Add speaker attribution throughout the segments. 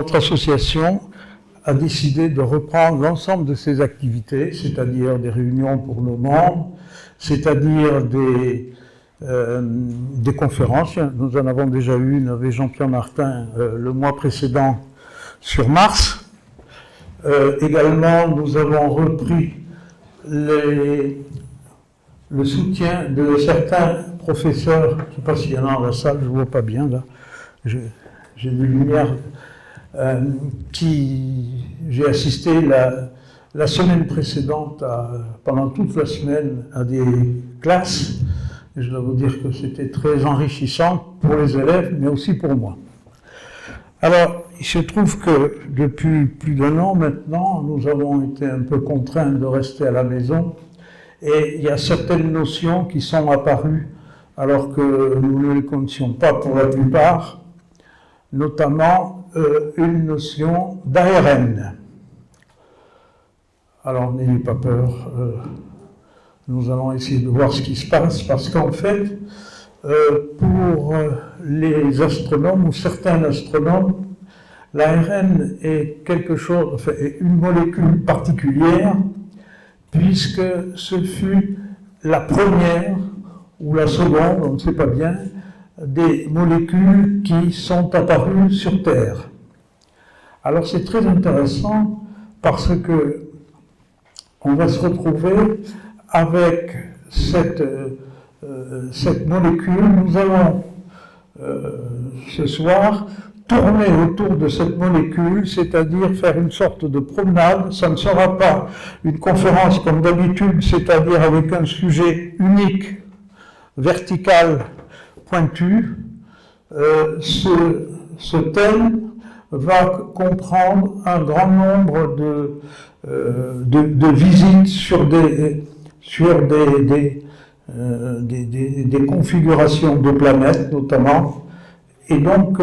Speaker 1: Notre association a décidé de reprendre l'ensemble de ses activités, c'est-à-dire des réunions pour nos membres, c'est-à-dire des conférences. Nous en avons déjà eu une avec Jean-Pierre Martin le mois précédent sur Mars. Également, nous avons repris le soutien de certains professeurs. Je ne sais pas s'il y en a dans la salle, je ne vois pas bien là. J'ai des lumières. J'ai assisté la semaine précédente, pendant toute la semaine, à des classes. Et je dois vous dire que c'était très enrichissant pour les élèves, mais aussi pour moi. Alors, il se trouve que depuis plus d'1 an maintenant, nous avons été un peu contraints de rester à la maison. Et il y a certaines notions qui sont apparues alors que nous ne les connaissions pas pour la plupart, notamment une notion d'ARN. Alors n'ayez pas peur, nous allons essayer de voir ce qui se passe, parce qu'en fait, pour les astronomes ou certains astronomes, l'ARN est quelque chose, enfin, est une molécule particulière, puisque ce fut la première ou la seconde, on ne sait pas bien, des molécules qui sont apparues sur Terre. Alors c'est très intéressant parce que on va se retrouver avec cette molécule. Nous allons ce soir tourner autour de cette molécule, c'est-à-dire faire une sorte de promenade. Ça ne sera pas une conférence comme d'habitude, c'est-à-dire avec un sujet unique, vertical, pointu. Ce thème va comprendre un grand nombre de visites sur des configurations de planètes notamment. Et donc,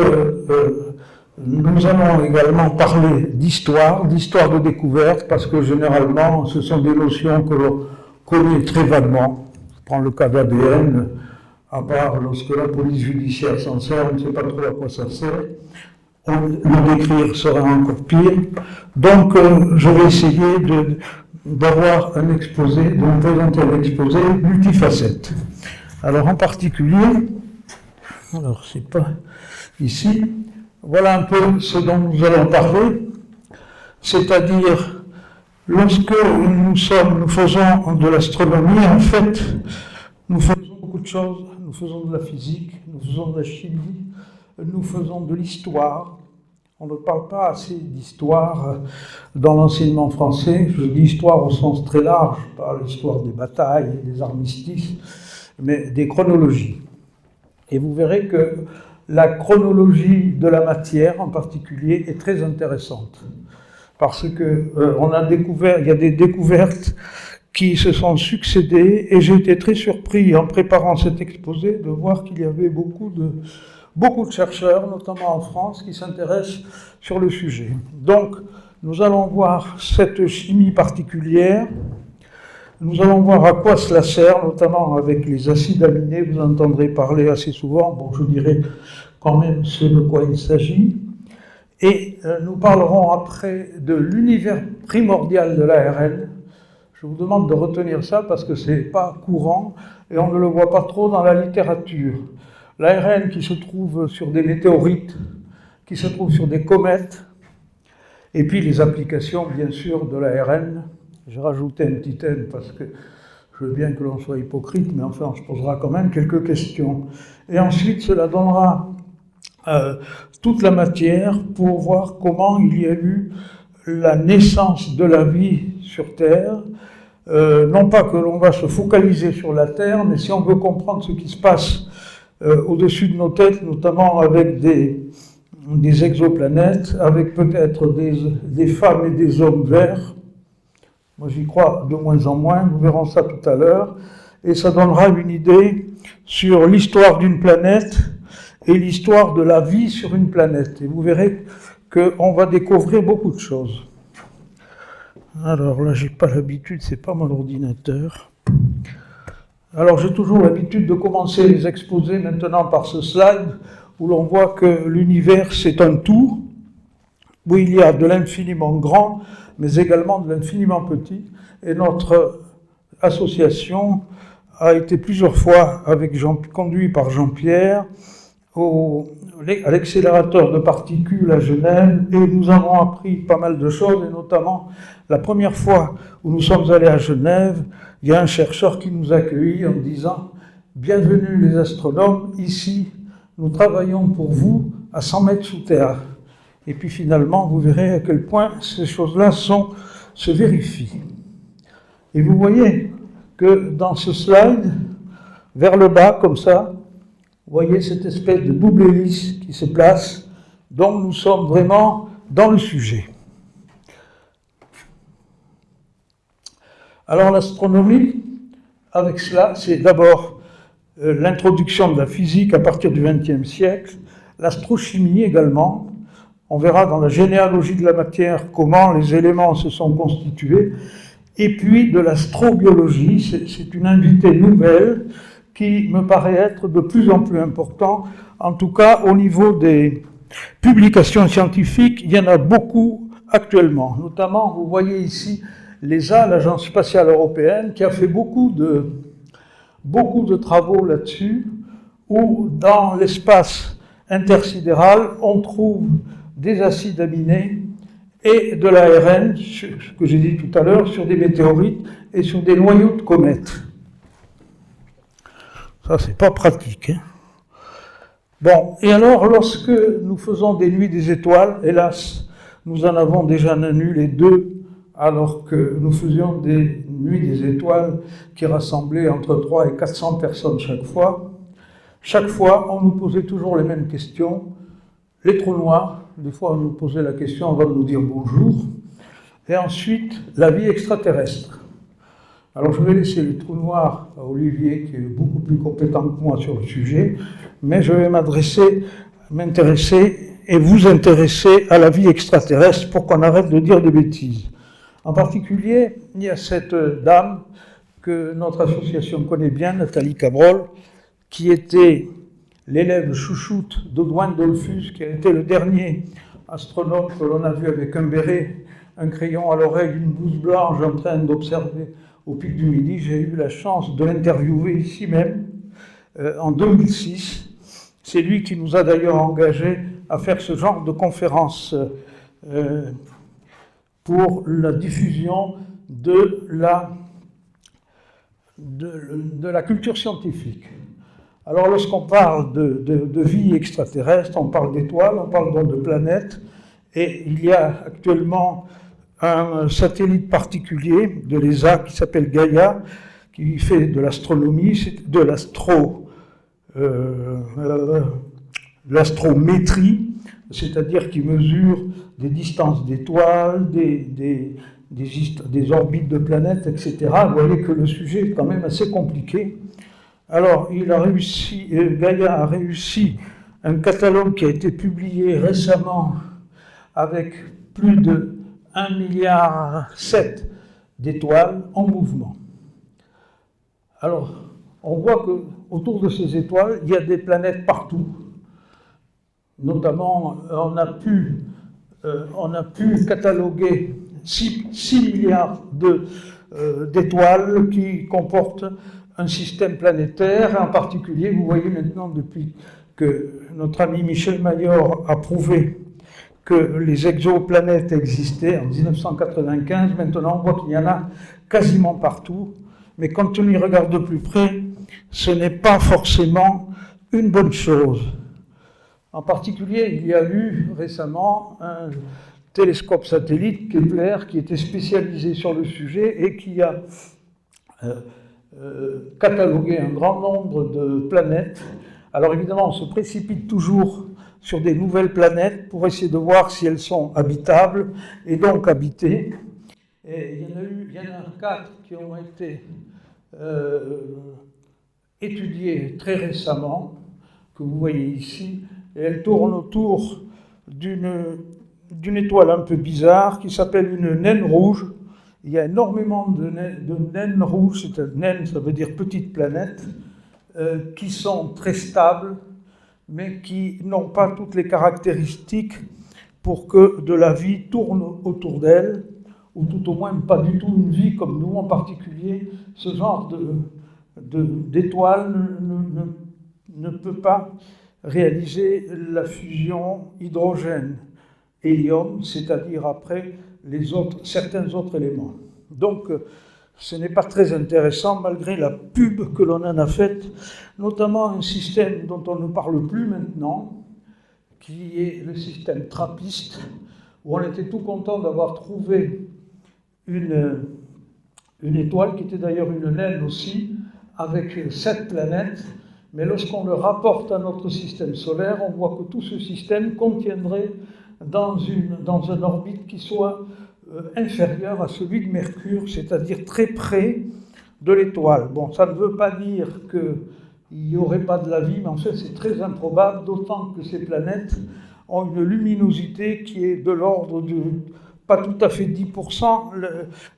Speaker 1: nous allons également parler d'histoire de découverte, parce que généralement, ce sont des notions que l'on connaît très vaguement. Je prends le cas d'ADN, à part lorsque la police judiciaire s'en sert, on ne sait pas trop à quoi ça sert. Le décrire sera encore pire. Donc, je vais essayer d'avoir un exposé, de vous présenter un exposé multifacette. Alors, en particulier, alors c'est pas ici, voilà un peu ce dont nous allons parler, c'est-à-dire, lorsque nous faisons de l'astronomie, en fait, nous faisons beaucoup de choses. Nous faisons de la physique, nous faisons de la chimie, nous faisons de l'histoire. On ne parle pas assez d'histoire dans l'enseignement français. Je dis histoire au sens très large, pas l'histoire des batailles, des armistices, mais des chronologies. Et vous verrez que la chronologie de la matière en particulier est très intéressante. Parce que il y a des découvertes qui se sont succédées, et j'ai été très surpris en préparant cet exposé de voir qu'il y avait beaucoup de chercheurs, notamment en France, qui s'intéressent sur le sujet. Donc, nous allons voir cette chimie particulière, nous allons voir à quoi cela sert, notamment avec les acides aminés, vous entendrez parler assez souvent, bon, je dirais quand même ce de quoi il s'agit, et nous parlerons après de l'univers primordial de l'ARN. Je vous demande de retenir ça parce que ce n'est pas courant et on ne le voit pas trop dans la littérature. L'ARN qui se trouve sur des météorites, qui se trouve sur des comètes, et puis les applications, bien sûr, de l'ARN. J'ai rajouté un petit thème parce que je veux bien que l'on soit hypocrite, mais enfin, on se posera quand même quelques questions. Et ensuite, cela donnera toute la matière pour voir comment il y a eu la naissance de la vie sur Terre. Non pas que l'on va se focaliser sur la Terre, mais si on veut comprendre ce qui se passe au-dessus de nos têtes, notamment avec des exoplanètes, avec peut-être des femmes et des hommes verts. Moi j'y crois de moins en moins, nous verrons ça tout à l'heure, et ça donnera une idée sur l'histoire d'une planète et l'histoire de la vie sur une planète. Et vous verrez qu'on va découvrir beaucoup de choses. Alors là, j'ai pas l'habitude, c'est pas mon ordinateur. Alors j'ai toujours l'habitude de commencer les exposés maintenant par ce slide où l'on voit que l'univers c'est un tout où il y a de l'infiniment grand, mais également de l'infiniment petit. Et notre association a été plusieurs fois conduit par Jean-Pierre à l'accélérateur de particules à Genève, et nous avons appris pas mal de choses, et notamment la première fois où nous sommes allés à Genève, il y a un chercheur qui nous a accueillis en disant « Bienvenue les astronomes, ici nous travaillons pour vous à 100 mètres sous terre ». Et puis finalement, vous verrez à quel point ces choses-là se vérifient. Et vous voyez que dans ce slide, vers le bas, comme ça, vous voyez cette espèce de double hélice qui se place, donc nous sommes vraiment dans le sujet. Alors l'astronomie, avec cela, c'est d'abord l'introduction de la physique à partir du XXe siècle, l'astrochimie également. On verra dans la généalogie de la matière comment les éléments se sont constitués, et puis de l'astrobiologie, c'est une invitée nouvelle qui me paraît être de plus en plus important, en tout cas au niveau des publications scientifiques, il y en a beaucoup actuellement. Notamment, vous voyez ici l'ESA, l'Agence spatiale européenne, qui a fait beaucoup de travaux là-dessus, où dans l'espace intersidéral, on trouve des acides aminés et de l'ARN, ce que j'ai dit tout à l'heure, sur des météorites et sur des noyaux de comètes. Ça, c'est pas pratique. Hein. Bon, et alors, lorsque nous faisons des nuits des étoiles, hélas, nous en avons déjà annulé 2, alors que nous faisions des nuits des étoiles qui rassemblaient entre 300 et 400 personnes chaque fois. Chaque fois, on nous posait toujours les mêmes questions. Les trous noirs, des fois on nous posait la question avant de nous dire bonjour. Et ensuite, la vie extraterrestre. Alors je vais laisser les trous noirs à Olivier, qui est beaucoup plus compétent que moi sur le sujet, mais je vais m'intéresser et vous intéresser à la vie extraterrestre pour qu'on arrête de dire des bêtises. En particulier, il y a cette dame que notre association connaît bien, Nathalie Cabrol, qui était l'élève chouchoute d'Audouin Dollfus, qui a été le dernier astronome que l'on a vu avec un béret, un crayon à l'oreille, une blouse blanche en train d'observer au pic du Midi. J'ai eu la chance de l'interviewer ici même, en 2006. C'est lui qui nous a d'ailleurs engagés à faire ce genre de conférence pour la diffusion de la culture scientifique. Alors lorsqu'on parle de vie extraterrestre, on parle d'étoiles, on parle donc de planètes, et il y a actuellement un satellite particulier de l'ESA qui s'appelle Gaïa, qui fait de l'astronomie, de l'astrométrie, c'est-à-dire qui mesure des distances d'étoiles, des orbites de planètes, etc. Vous voyez que le sujet est quand même assez compliqué. Alors, Gaïa a réussi un catalogue qui a été publié récemment avec plus de 1,7 milliard d'étoiles en mouvement. Alors, on voit qu'autour de ces étoiles, il y a des planètes partout. Notamment, on a pu cataloguer 6 milliards d'étoiles qui comportent un système planétaire. En particulier, vous voyez maintenant, depuis que notre ami Michel Mayor a prouvé que les exoplanètes existaient en 1995, maintenant on voit qu'il y en a quasiment partout, mais quand on y regarde de plus près, ce n'est pas forcément une bonne chose. En particulier, il y a eu récemment un télescope satellite, Kepler, qui était spécialisé sur le sujet et qui a catalogué un grand nombre de planètes. Alors évidemment, on se précipite toujours sur des nouvelles planètes pour essayer de voir si elles sont habitables et donc habitées. Et il y en a 4 qui ont été étudiées très récemment, que vous voyez ici, et elles tournent autour d'une étoile un peu bizarre qui s'appelle une naine rouge. Il y a énormément de naines rouges, naine ça veut dire petite planète, qui sont très stables, mais qui n'ont pas toutes les caractéristiques pour que de la vie tourne autour d'elle, ou tout au moins pas du tout une vie comme nous en particulier. Ce genre d'étoile ne peut pas réaliser la fusion hydrogène-hélium, c'est-à-dire après certains autres éléments. Donc, ce n'est pas très intéressant malgré la pub que l'on en a faite, notamment un système dont on ne parle plus maintenant, qui est le système trappiste, où on était tout content d'avoir trouvé une étoile, qui était d'ailleurs une naine aussi, avec 7 planètes, mais lorsqu'on le rapporte à notre système solaire, on voit que tout ce système contiendrait dans un orbite qui soit inférieur à celui de Mercure, c'est-à-dire très près de l'étoile. Bon, ça ne veut pas dire qu'il n'y aurait pas de la vie, mais en fait c'est très improbable, d'autant que ces planètes ont une luminosité qui est de l'ordre de, pas tout à fait 10%,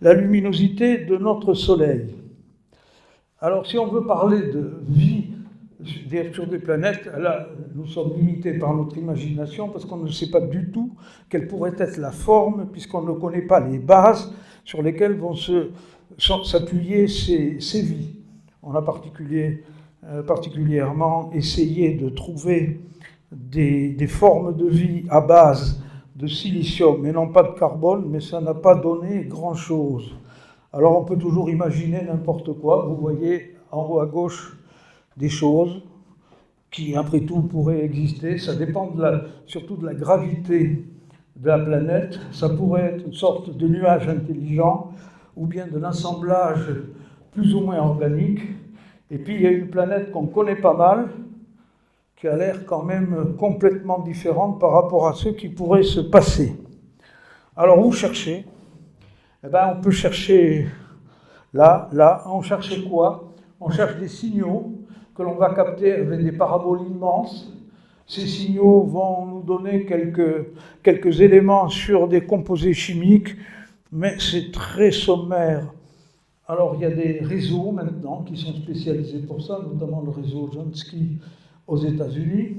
Speaker 1: la luminosité de notre Soleil. Alors si on veut parler de vie sur des planètes, là nous sommes limités par notre imagination parce qu'on ne sait pas du tout quelle pourrait être la forme, puisqu'on ne connaît pas les bases sur lesquelles vont s'appuyer ces vies. On a particulièrement essayé de trouver des formes de vie à base de silicium et non pas de carbone, mais ça n'a pas donné grand-chose. Alors on peut toujours imaginer n'importe quoi. Vous voyez en haut à gauche des choses qui, après tout, pourraient exister. Ça dépend surtout de la gravité de la planète. Ça pourrait être une sorte de nuage intelligent ou bien d'un assemblage plus ou moins organique. Et puis il y a une planète qu'on connaît pas mal, qui a l'air quand même complètement différente par rapport à ce qui pourrait se passer. Alors où chercher ? Eh bien, on peut chercher là, on cherche quoi ? On cherche des signaux que l'on va capter avec des paraboles immenses. Ces signaux vont nous donner quelques éléments sur des composés chimiques, mais c'est très sommaire. Alors il y a des réseaux maintenant qui sont spécialisés pour ça, notamment le réseau Jansky aux États-Unis.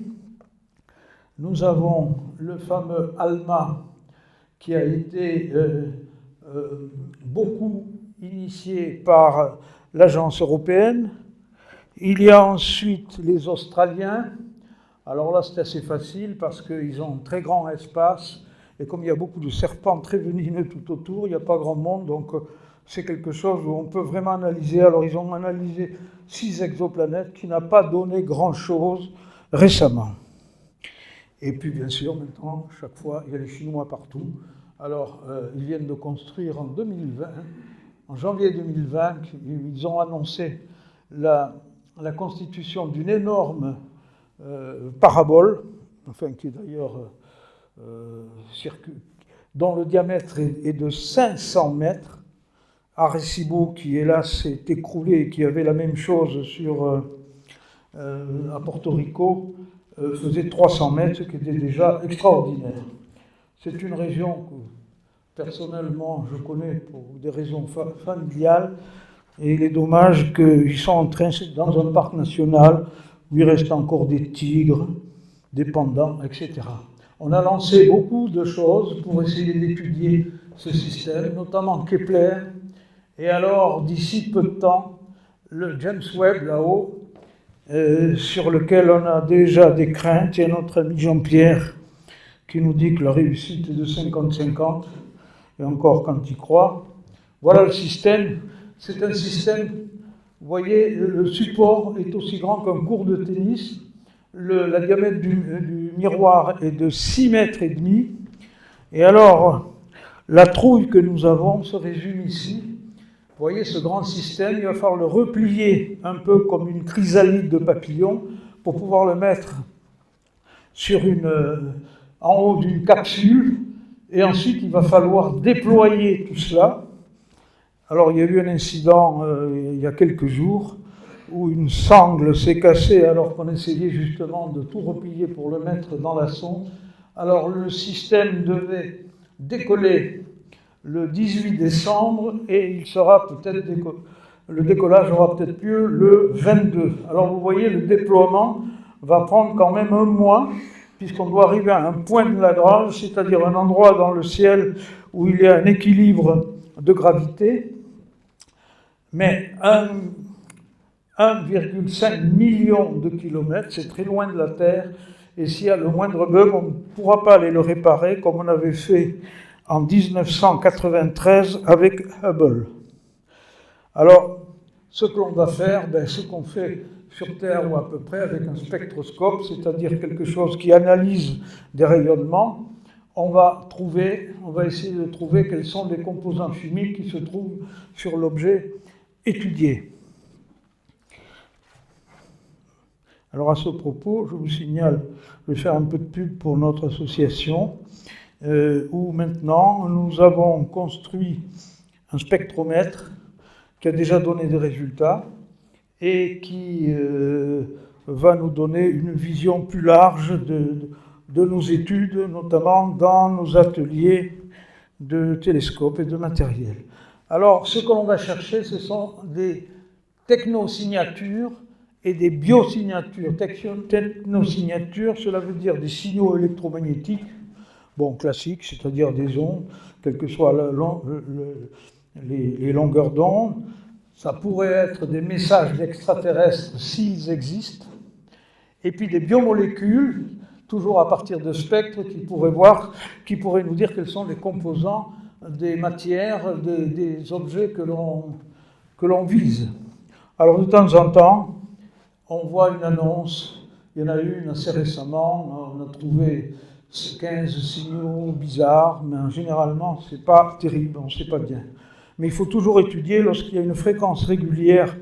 Speaker 1: Nous avons le fameux ALMA qui a été beaucoup initié par l'agence européenne. Il y a ensuite les Australiens. Alors là, c'est assez facile parce qu'ils ont un très grand espace et comme il y a beaucoup de serpents très venimeux tout autour, il n'y a pas grand monde, donc c'est quelque chose où on peut vraiment analyser. Alors ils ont analysé 6 exoplanètes qui n'ont pas donné grand-chose récemment. Et puis bien sûr, maintenant, chaque fois, il y a les Chinois partout. Alors, ils viennent de construire en 2020, en janvier 2020, ils ont annoncé la constitution d'une énorme parabole, enfin qui est d'ailleurs dont le diamètre est de 500 mètres. Arecibo, qui hélas s'est écroulé et qui avait la même chose à Porto Rico, faisait 300 mètres, ce qui était déjà extraordinaire. C'est une région que personnellement je connais pour des raisons familiales, et il est dommage qu'ils sont en train, dans un parc national où il reste encore des tigres, des pandas, etc. On a lancé beaucoup de choses pour essayer d'étudier ce système, notamment Kepler, et alors d'ici peu de temps, le James Webb là-haut, sur lequel on a déjà des craintes. Il y a notre ami Jean-Pierre qui nous dit que la réussite est de 50-50, et encore quand il croit. Voilà le système. C'est un système, vous voyez, le support est aussi grand qu'un court de tennis. La diamètre du miroir est de 6,5 mètres. Et alors, la trouille que nous avons se résume ici. Vous voyez ce grand système, il va falloir le replier un peu comme une chrysalide de papillon pour pouvoir le mettre en haut d'une capsule, et ensuite il va falloir déployer tout cela. Alors il y a eu un incident il y a quelques jours où une sangle s'est cassée alors qu'on essayait justement de tout replier pour le mettre dans la sonde. Alors le système devait décoller le 18 décembre et le décollage aura peut-être lieu le 22. Alors vous voyez, le déploiement va prendre quand même un mois puisqu'on doit arriver à un point de Lagrange, c'est-à-dire un endroit dans le ciel où il y a un équilibre de gravité, mais 1,5 million de kilomètres, c'est très loin de la Terre, et s'il y a le moindre bug, on ne pourra pas aller le réparer comme on avait fait en 1993 avec Hubble. Alors, ce que l'on va faire, ce qu'on fait sur Terre ou à peu près avec un spectroscope, c'est-à-dire quelque chose qui analyse des rayonnements, on va essayer de trouver quels sont les composants chimiques qui se trouvent sur l'objet étudié. Alors à ce propos, je vous signale, je vais faire un peu de pub pour notre association, où maintenant nous avons construit un spectromètre qui a déjà donné des résultats et qui va nous donner une vision plus large de nos études, notamment dans nos ateliers de télescopes et de matériel. Alors, ce que l'on va chercher, ce sont des technosignatures et des biosignatures. Technosignatures, cela veut dire des signaux électromagnétiques, classiques, c'est-à-dire des ondes, quelles que soient les longueurs d'onde. Ça pourrait être des messages d'extraterrestres s'ils existent. Et puis des biomolécules, toujours à partir de spectres, qui pourraient nous dire quels sont les composants des matières, des objets que l'on vise. Alors de temps en temps, on voit une annonce, il y en a eu une assez récemment, on a trouvé 15 signaux bizarres, mais généralement, ce n'est pas terrible, on ne sait pas bien. Mais il faut toujours étudier lorsqu'il y a une fréquence régulière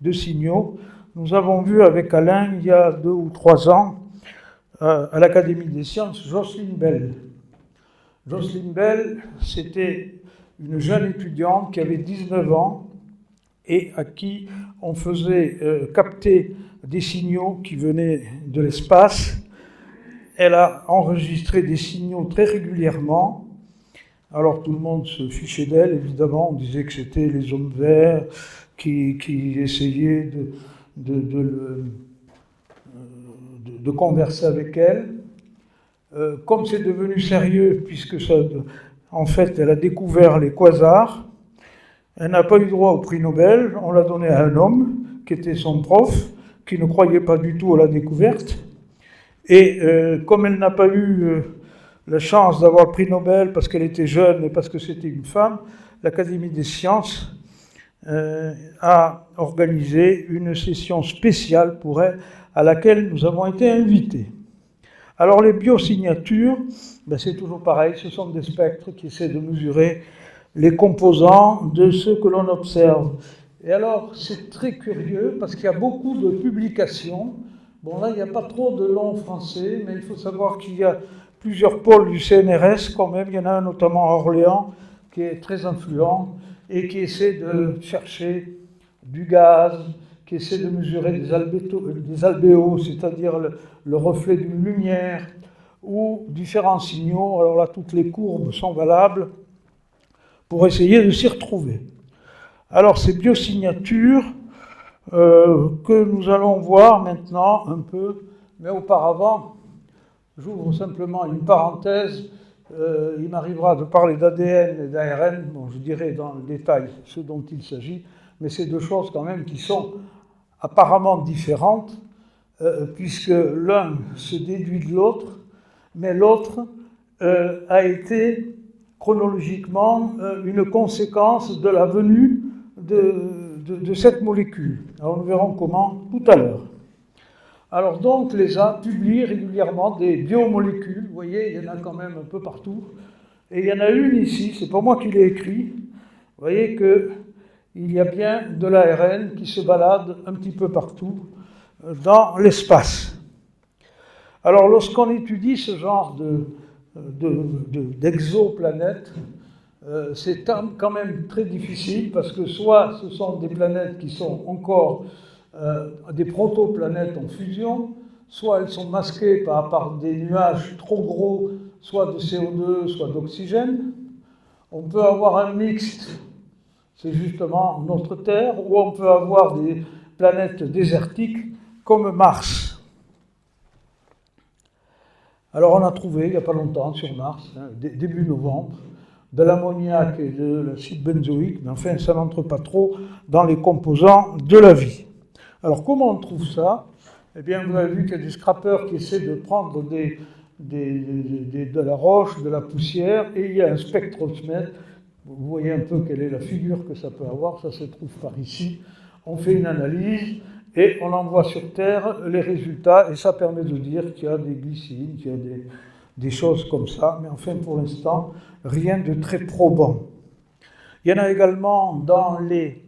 Speaker 1: de signaux. Nous avons vu avec Alain, il y a 2 ou 3 ans, à l'Académie des sciences, Jocelyn Bell. Jocelyn Bell, c'était une jeune étudiante qui avait 19 ans et à qui on faisait capter des signaux qui venaient de l'espace. Elle a enregistré des signaux très régulièrement. Alors tout le monde se fichait d'elle, évidemment. On disait que c'était les hommes verts qui essayaient de converser avec elle. Comme c'est devenu sérieux, puisque en fait, elle a découvert les quasars, elle n'a pas eu droit au prix Nobel, on l'a donné à un homme, qui était son prof, qui ne croyait pas du tout à la découverte. Et comme elle n'a pas eu la chance d'avoir le prix Nobel parce qu'elle était jeune et parce que c'était une femme, l'Académie des sciences a organisé une session spéciale pour elle, à laquelle nous avons été invités. Alors les biosignatures, c'est toujours pareil, ce sont des spectres qui essaient de mesurer les composants de ce que l'on observe. Et alors c'est très curieux parce qu'il y a beaucoup de publications. Là il n'y a pas trop de noms français, mais il faut savoir qu'il y a plusieurs pôles du CNRS quand même. Il y en a un notamment à Orléans qui est très influent et qui essaie de chercher du gaz, qui essaie de mesurer des albéos, c'est-à-dire le reflet d'une lumière, ou différents signaux. Alors là, toutes les courbes sont valables pour essayer de s'y retrouver. Alors, ces biosignatures que nous allons voir maintenant un peu, mais auparavant, j'ouvre simplement une parenthèse. Il m'arrivera de parler d'ADN et d'ARN, je dirai dans le détail ce dont il s'agit, mais c'est 2 choses quand même qui sont apparemment différentes, puisque l'un se déduit de l'autre, mais l'autre a été chronologiquement une conséquence de la venue de cette molécule. Alors nous verrons comment tout à l'heure. Alors donc l'ESA publie régulièrement des biomolécules, vous voyez, il y en a quand même un peu partout, et il y en a une ici, c'est pas moi qui l'ai écrit, vous voyez qu'il y a bien de l'ARN qui se balade un petit peu partout dans l'espace. Alors lorsqu'on étudie ce genre d'exoplanètes, c'est quand même très difficile parce que soit ce sont des planètes qui sont encore des protoplanètes en fusion, soit elles sont masquées par des nuages trop gros, soit de CO2, soit d'oxygène. On peut avoir un mixte, c'est justement notre Terre, ou on peut avoir des planètes désertiques comme Mars. Alors on a trouvé, il n'y a pas longtemps, sur Mars, début novembre, de l'ammoniac et de l'acide benzoïque, mais enfin ça n'entre pas trop dans les composants de la vie. Alors comment on trouve ça? Eh bien vous avez vu qu'il y a des scrappeurs qui essaient de prendre de la roche, de la poussière, et il y a un spectrosmètre. Vous voyez un peu quelle est la figure que ça peut avoir, ça se trouve par ici. On fait une analyse et on envoie sur Terre les résultats, et ça permet de dire qu'il y a des glycines, qu'il y a des choses comme ça, mais enfin pour l'instant, rien de très probant. Il y en a également dans les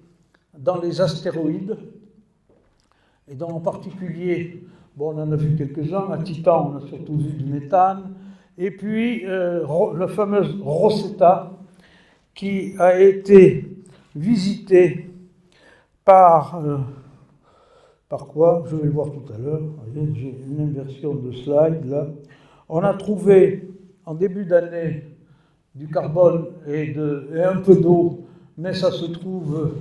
Speaker 1: astéroïdes, et en particulier, bon, on en a vu quelques-uns, à Titan on a surtout vu du méthane, et puis la fameuse Rosetta, qui a été visitée par quoi? Je vais le voir tout à l'heure. J'ai une inversion de slide là. On a trouvé en début d'année du carbone et un peu d'eau, mais ça se trouve,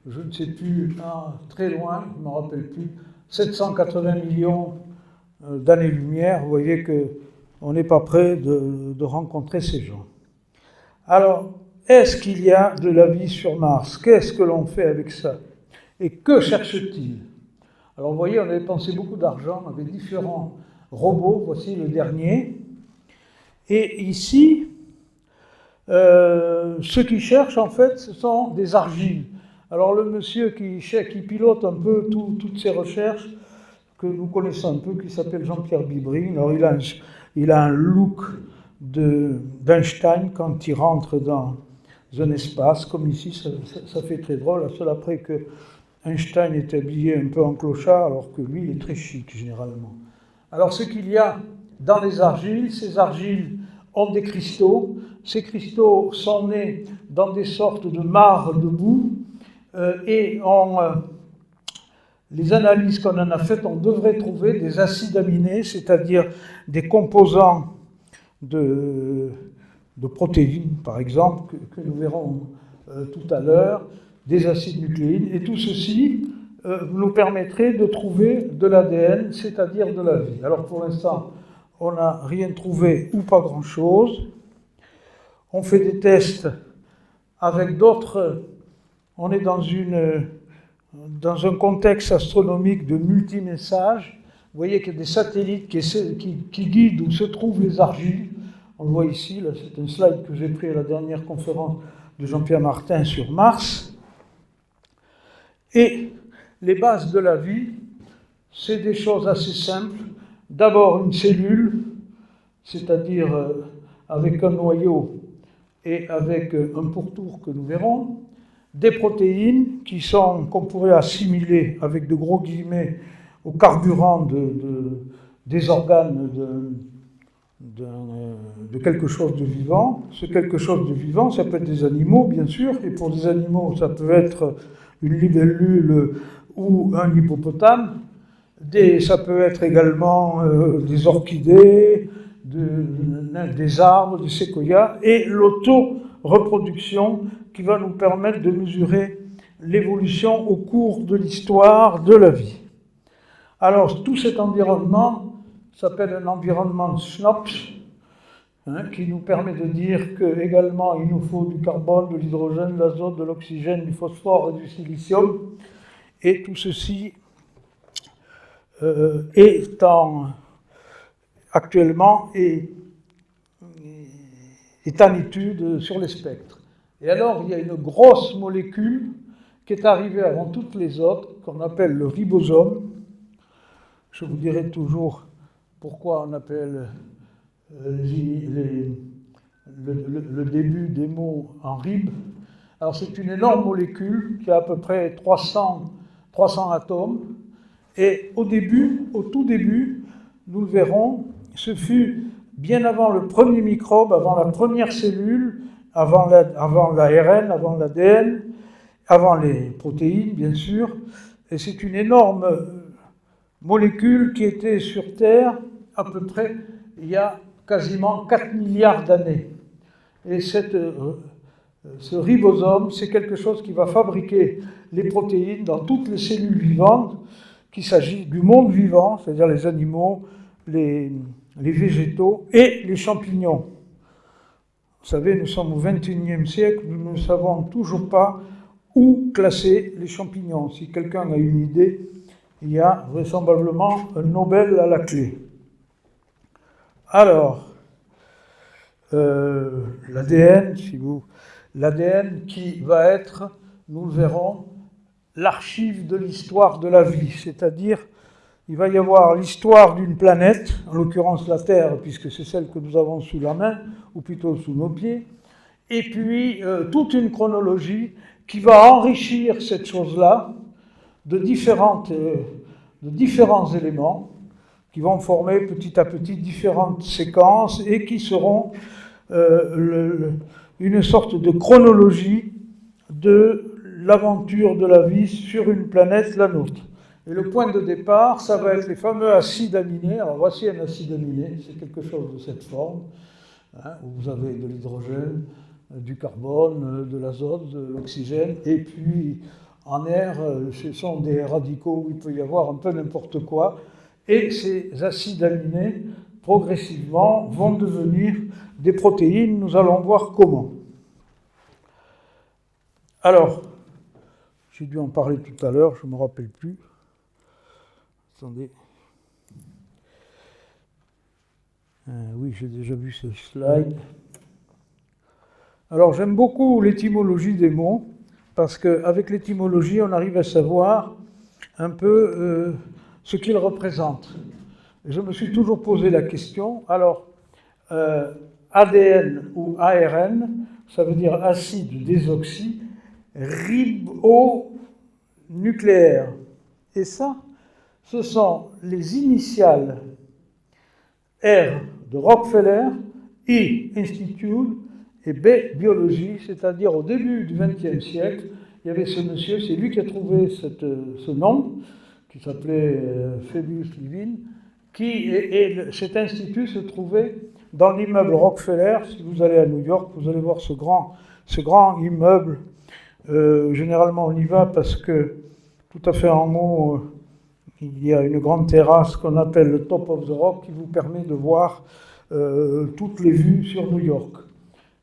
Speaker 1: je ne sais plus, très loin, je ne me rappelle plus, 780 millions d'années-lumière. Vous voyez qu'on n'est pas près de rencontrer ces gens. Alors, est-ce qu'il y a de la vie sur Mars? Qu'est-ce que l'on fait avec ça? Et que cherche-t-il? Alors vous voyez, on a dépensé beaucoup d'argent avec différents robots, voici le dernier. Et ici, ce qu'ils cherchent en fait, ce sont des argiles. Alors le monsieur qui pilote un peu toutes ces recherches, que nous connaissons un peu, qui s'appelle Jean-Pierre Bibring, alors il a un look d'Einstein quand il rentre dans un espace, comme ici, ça fait très drôle, la seule après que Einstein est habillé un peu en clochard, alors que lui, il est très chic, généralement. Alors, ce qu'il y a dans les argiles, ces argiles ont des cristaux. Ces cristaux sont nés dans des sortes de mares de boue, et les analyses qu'on en a faites, on devrait trouver des acides aminés, c'est-à-dire des composants de protéines, par exemple, que nous verrons tout à l'heure, des acides nucléides, et tout ceci nous permettrait de trouver de l'ADN, c'est-à-dire de la vie. Alors pour l'instant, on n'a rien trouvé ou pas grand-chose. On fait des tests avec d'autres. On est dans un contexte astronomique de multimessages. Vous voyez qu'il y a des satellites qui guident où se trouvent les argiles. On le voit ici, là, c'est un slide que j'ai pris à la dernière conférence de Jean-Pierre Martin sur Mars. Et les bases de la vie, c'est des choses assez simples. D'abord une cellule, c'est-à-dire avec un noyau et avec un pourtour que nous verrons, des protéines qu'on pourrait assimiler avec de gros guillemets au carburant des organes de quelque chose de vivant. Ce quelque chose de vivant, ça peut être des animaux, bien sûr, et pour des animaux, ça peut être une libellule ou un hippopotame. Ça peut être également des orchidées, des arbres, des séquoias, et l'auto-reproduction qui va nous permettre de mesurer l'évolution au cours de l'histoire de la vie. Alors, tout cet environnement s'appelle un environnement SNOPS, qui nous permet de dire qu'également il nous faut du carbone, de l'hydrogène, de l'azote, de l'oxygène, du phosphore et du silicium. Et tout ceci actuellement est en étude sur les spectres. Et alors, il y a une grosse molécule qui est arrivée avant toutes les autres, qu'on appelle le ribosome. Je vous dirai toujours pourquoi on appelle le début des mots en rib. Alors, c'est une énorme molécule qui a à peu près 300 atomes. Et au tout début, nous le verrons, ce fut bien avant le premier microbe, avant la première cellule, avant l'ARN, avant l'ADN, avant les protéines, bien sûr. Et c'est une énorme molécule qui était sur Terre à peu près il y a quasiment 4 milliards d'années. Et ce ribosome, c'est quelque chose qui va fabriquer les protéines dans toutes les cellules vivantes, qu'il s'agit du monde vivant, c'est-à-dire les animaux, les les végétaux et les champignons. Vous savez, nous sommes au XXIe siècle, nous ne savons toujours pas où classer les champignons. Si quelqu'un a une idée, il y a vraisemblablement un Nobel à la clé. Alors, l'ADN, l'ADN qui va être, nous le verrons, l'archive de l'histoire de la vie, c'est-à-dire il va y avoir l'histoire d'une planète, en l'occurrence la Terre, puisque c'est celle que nous avons sous la main, ou plutôt sous nos pieds, et puis toute une chronologie qui va enrichir cette chose-là de différents éléments qui vont former petit à petit différentes séquences et qui seront une sorte de chronologie de l'aventure de la vie sur une planète, la nôtre. Et le point de départ, ça va être les fameux acides aminés. Alors voici un acide aminé, c'est quelque chose de cette forme, hein, où vous avez de l'hydrogène, du carbone, de l'azote, de l'oxygène, et puis en air, ce sont des radicaux où il peut y avoir un peu n'importe quoi. Et ces acides aminés, progressivement, vont devenir des protéines. Nous allons voir comment. Alors, j'ai dû en parler tout à l'heure, je ne me rappelle plus. Attendez. Oui, j'ai déjà vu ce slide. Alors, j'aime beaucoup l'étymologie des mots, parce qu'avec l'étymologie, on arrive à savoir un peu ce qu'ils représentent. Et je me suis toujours posé la question. Alors, ADN ou ARN, ça veut dire acide désoxyribonucléaire. Et ça, ce sont les initiales R de Rockefeller, I, Institute, et B, biologie, c'est-à-dire au début du XXe siècle, il y avait ce monsieur, c'est lui qui a trouvé ce nom, qui s'appelait Fabius Levine, et cet institut se trouvait dans l'immeuble Rockefeller. Si vous allez à New York, vous allez voir ce grand immeuble. Généralement, on y va parce que, tout à fait en haut, il y a une grande terrasse qu'on appelle le Top of the Rock qui vous permet de voir toutes les vues sur New York.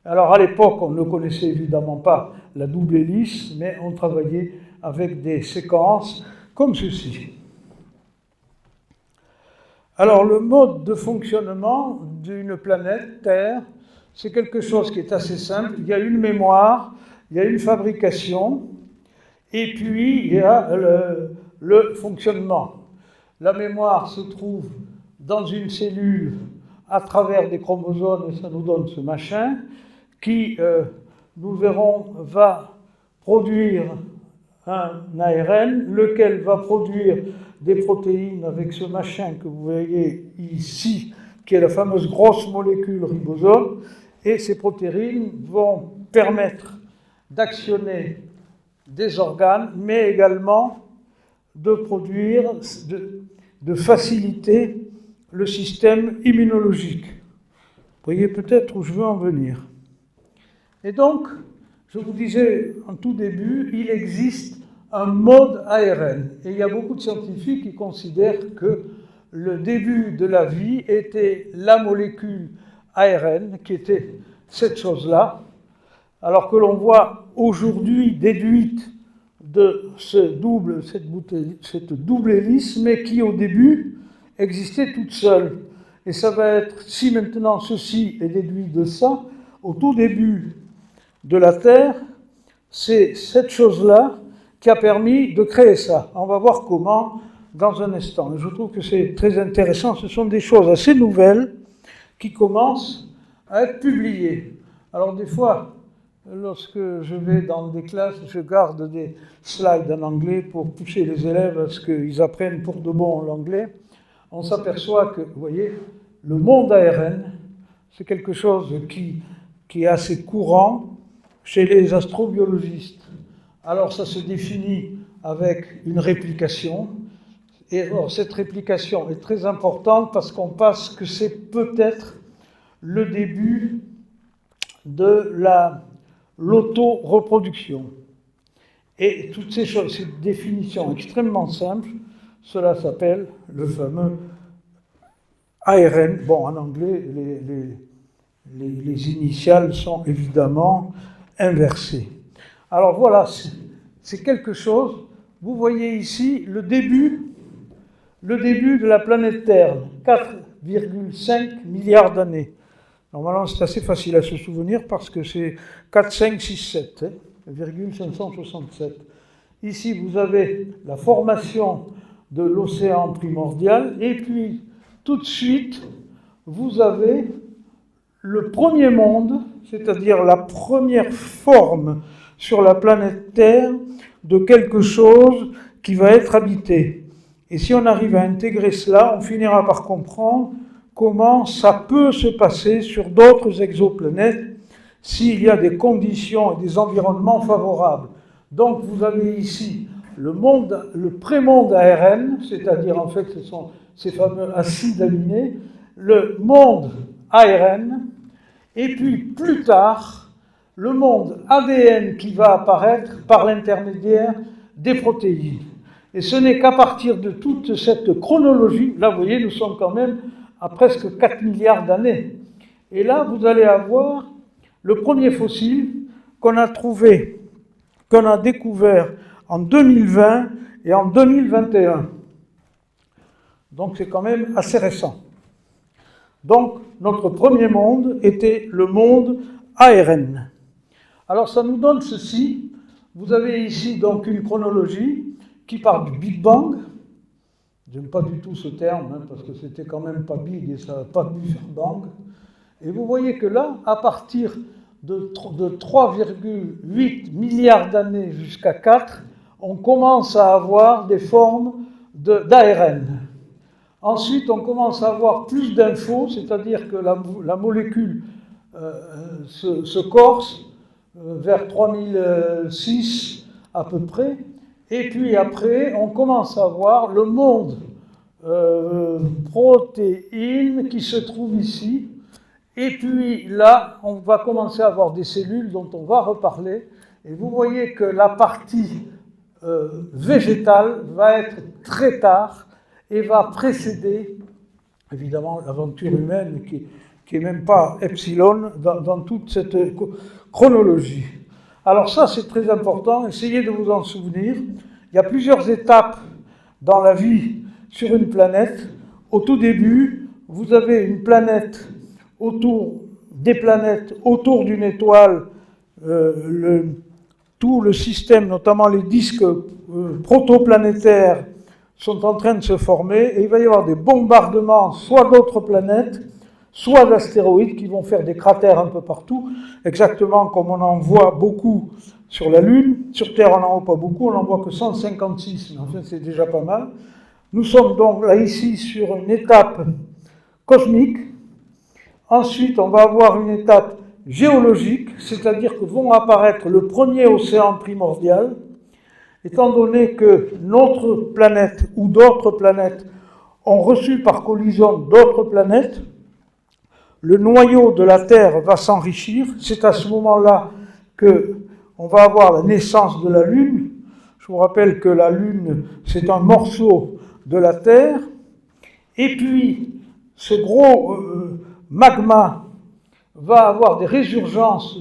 Speaker 1: Alors à l'époque, on ne connaissait évidemment pas la double hélice, mais on travaillait avec des séquences comme ceci. Alors le mode de fonctionnement d'une planète Terre, c'est quelque chose qui est assez simple. Il y a une mémoire, il y a une fabrication, et puis il y a le fonctionnement. La mémoire se trouve dans une cellule à travers des chromosomes, et ça nous donne ce machin, qui, nous verrons, va produire un ARN, lequel va produire des protéines avec ce machin que vous voyez ici, qui est la fameuse grosse molécule ribosome, et ces protéines vont permettre d'actionner des organes, mais également de produire, de faciliter le système immunologique. Vous voyez peut-être où je veux en venir. Et donc, je vous disais en tout début, il existe un mode ARN. Et il y a beaucoup de scientifiques qui considèrent que le début de la vie était la molécule ARN, qui était cette chose-là, alors que l'on voit aujourd'hui déduite de cette double hélice, mais qui au début existait toute seule. Et ça va être, si maintenant ceci est déduit de ça, au tout début de la Terre, c'est cette chose-là qui a permis de créer ça. On va voir comment dans un instant. Et je trouve que c'est très intéressant. Ce sont des choses assez nouvelles qui commencent à être publiées. Alors des fois, lorsque je vais dans des classes, je garde des slides en anglais pour pousser les élèves à ce qu'ils apprennent pour de bon l'anglais. On s'aperçoit que, vous voyez, le monde ARN, c'est quelque chose qui est assez courant chez les astrobiologistes. Alors ça se définit avec une réplication. Et alors, cette réplication est très importante parce qu'on pense que c'est peut-être le début de l'auto-reproduction. Et toutes ces choses, ces définitions extrêmement simples, cela s'appelle le fameux ARN. Bon, en anglais, les initiales sont évidemment inversées. Alors voilà, c'est quelque chose. Vous voyez ici le début de la planète Terre, 4,5 milliards d'années. Normalement, c'est assez facile à se souvenir parce que c'est 4, 5, 6, 7, 567. Ici, vous avez la formation de l'océan primordial et puis tout de suite, vous avez le premier monde, c'est-à-dire la première forme sur la planète Terre de quelque chose qui va être habité. Et si on arrive à intégrer cela, on finira par comprendre comment ça peut se passer sur d'autres exoplanètes s'il y a des conditions et des environnements favorables. Donc vous avez ici le pré-monde ARN, c'est-à-dire en fait ce sont ces fameux acides aminés, le monde ARN, et puis plus tard, le monde ADN qui va apparaître par l'intermédiaire des protéines. Et ce n'est qu'à partir de toute cette chronologie, là vous voyez, nous sommes quand même à presque 4 milliards d'années. Et là, vous allez avoir le premier fossile qu'on a trouvé, qu'on a découvert en 2020 et en 2021. Donc c'est quand même assez récent. Donc notre premier monde était le monde ARN. Alors ça nous donne ceci. Vous avez ici donc une chronologie qui part du Big Bang. J'aime pas du tout ce terme, parce que c'était quand même pas big et ça n'a pas pu faire bang. Et vous voyez que là, à partir de 3,8 milliards d'années jusqu'à 4, on commence à avoir des formes d'ARN. Ensuite, on commence à avoir plus d'infos, c'est-à-dire que la molécule se corse vers 3006 à peu près. Et puis après, on commence à voir le monde protéine qui se trouve ici. Et puis là, on va commencer à avoir des cellules dont on va reparler. Et vous voyez que la partie végétale va être très tard et va précéder, évidemment, l'aventure humaine qui n'est même pas epsilon dans toute cette chronologie. Alors ça, c'est très important, essayez de vous en souvenir. Il y a plusieurs étapes dans la vie sur une planète. Au tout début, vous avez une planète des planètes autour d'une étoile, tout le système, notamment les disques protoplanétaires, sont en train de se former et il va y avoir des bombardements soit d'autres planètes, soit d'astéroïdes qui vont faire des cratères un peu partout, exactement comme on en voit beaucoup sur la Lune. Sur Terre, on n'en voit pas beaucoup, on n'en voit que 156, mais enfin c'est déjà pas mal. Nous sommes donc là ici sur une étape cosmique. Ensuite, on va avoir une étape géologique, c'est-à-dire que vont apparaître le premier océan primordial, étant donné que notre planète ou d'autres planètes ont reçu par collision d'autres planètes. Le noyau de la Terre va s'enrichir. C'est à ce moment-là qu'on va avoir la naissance de la Lune. Je vous rappelle que la Lune, c'est un morceau de la Terre. Et puis, ce gros magma va avoir des résurgences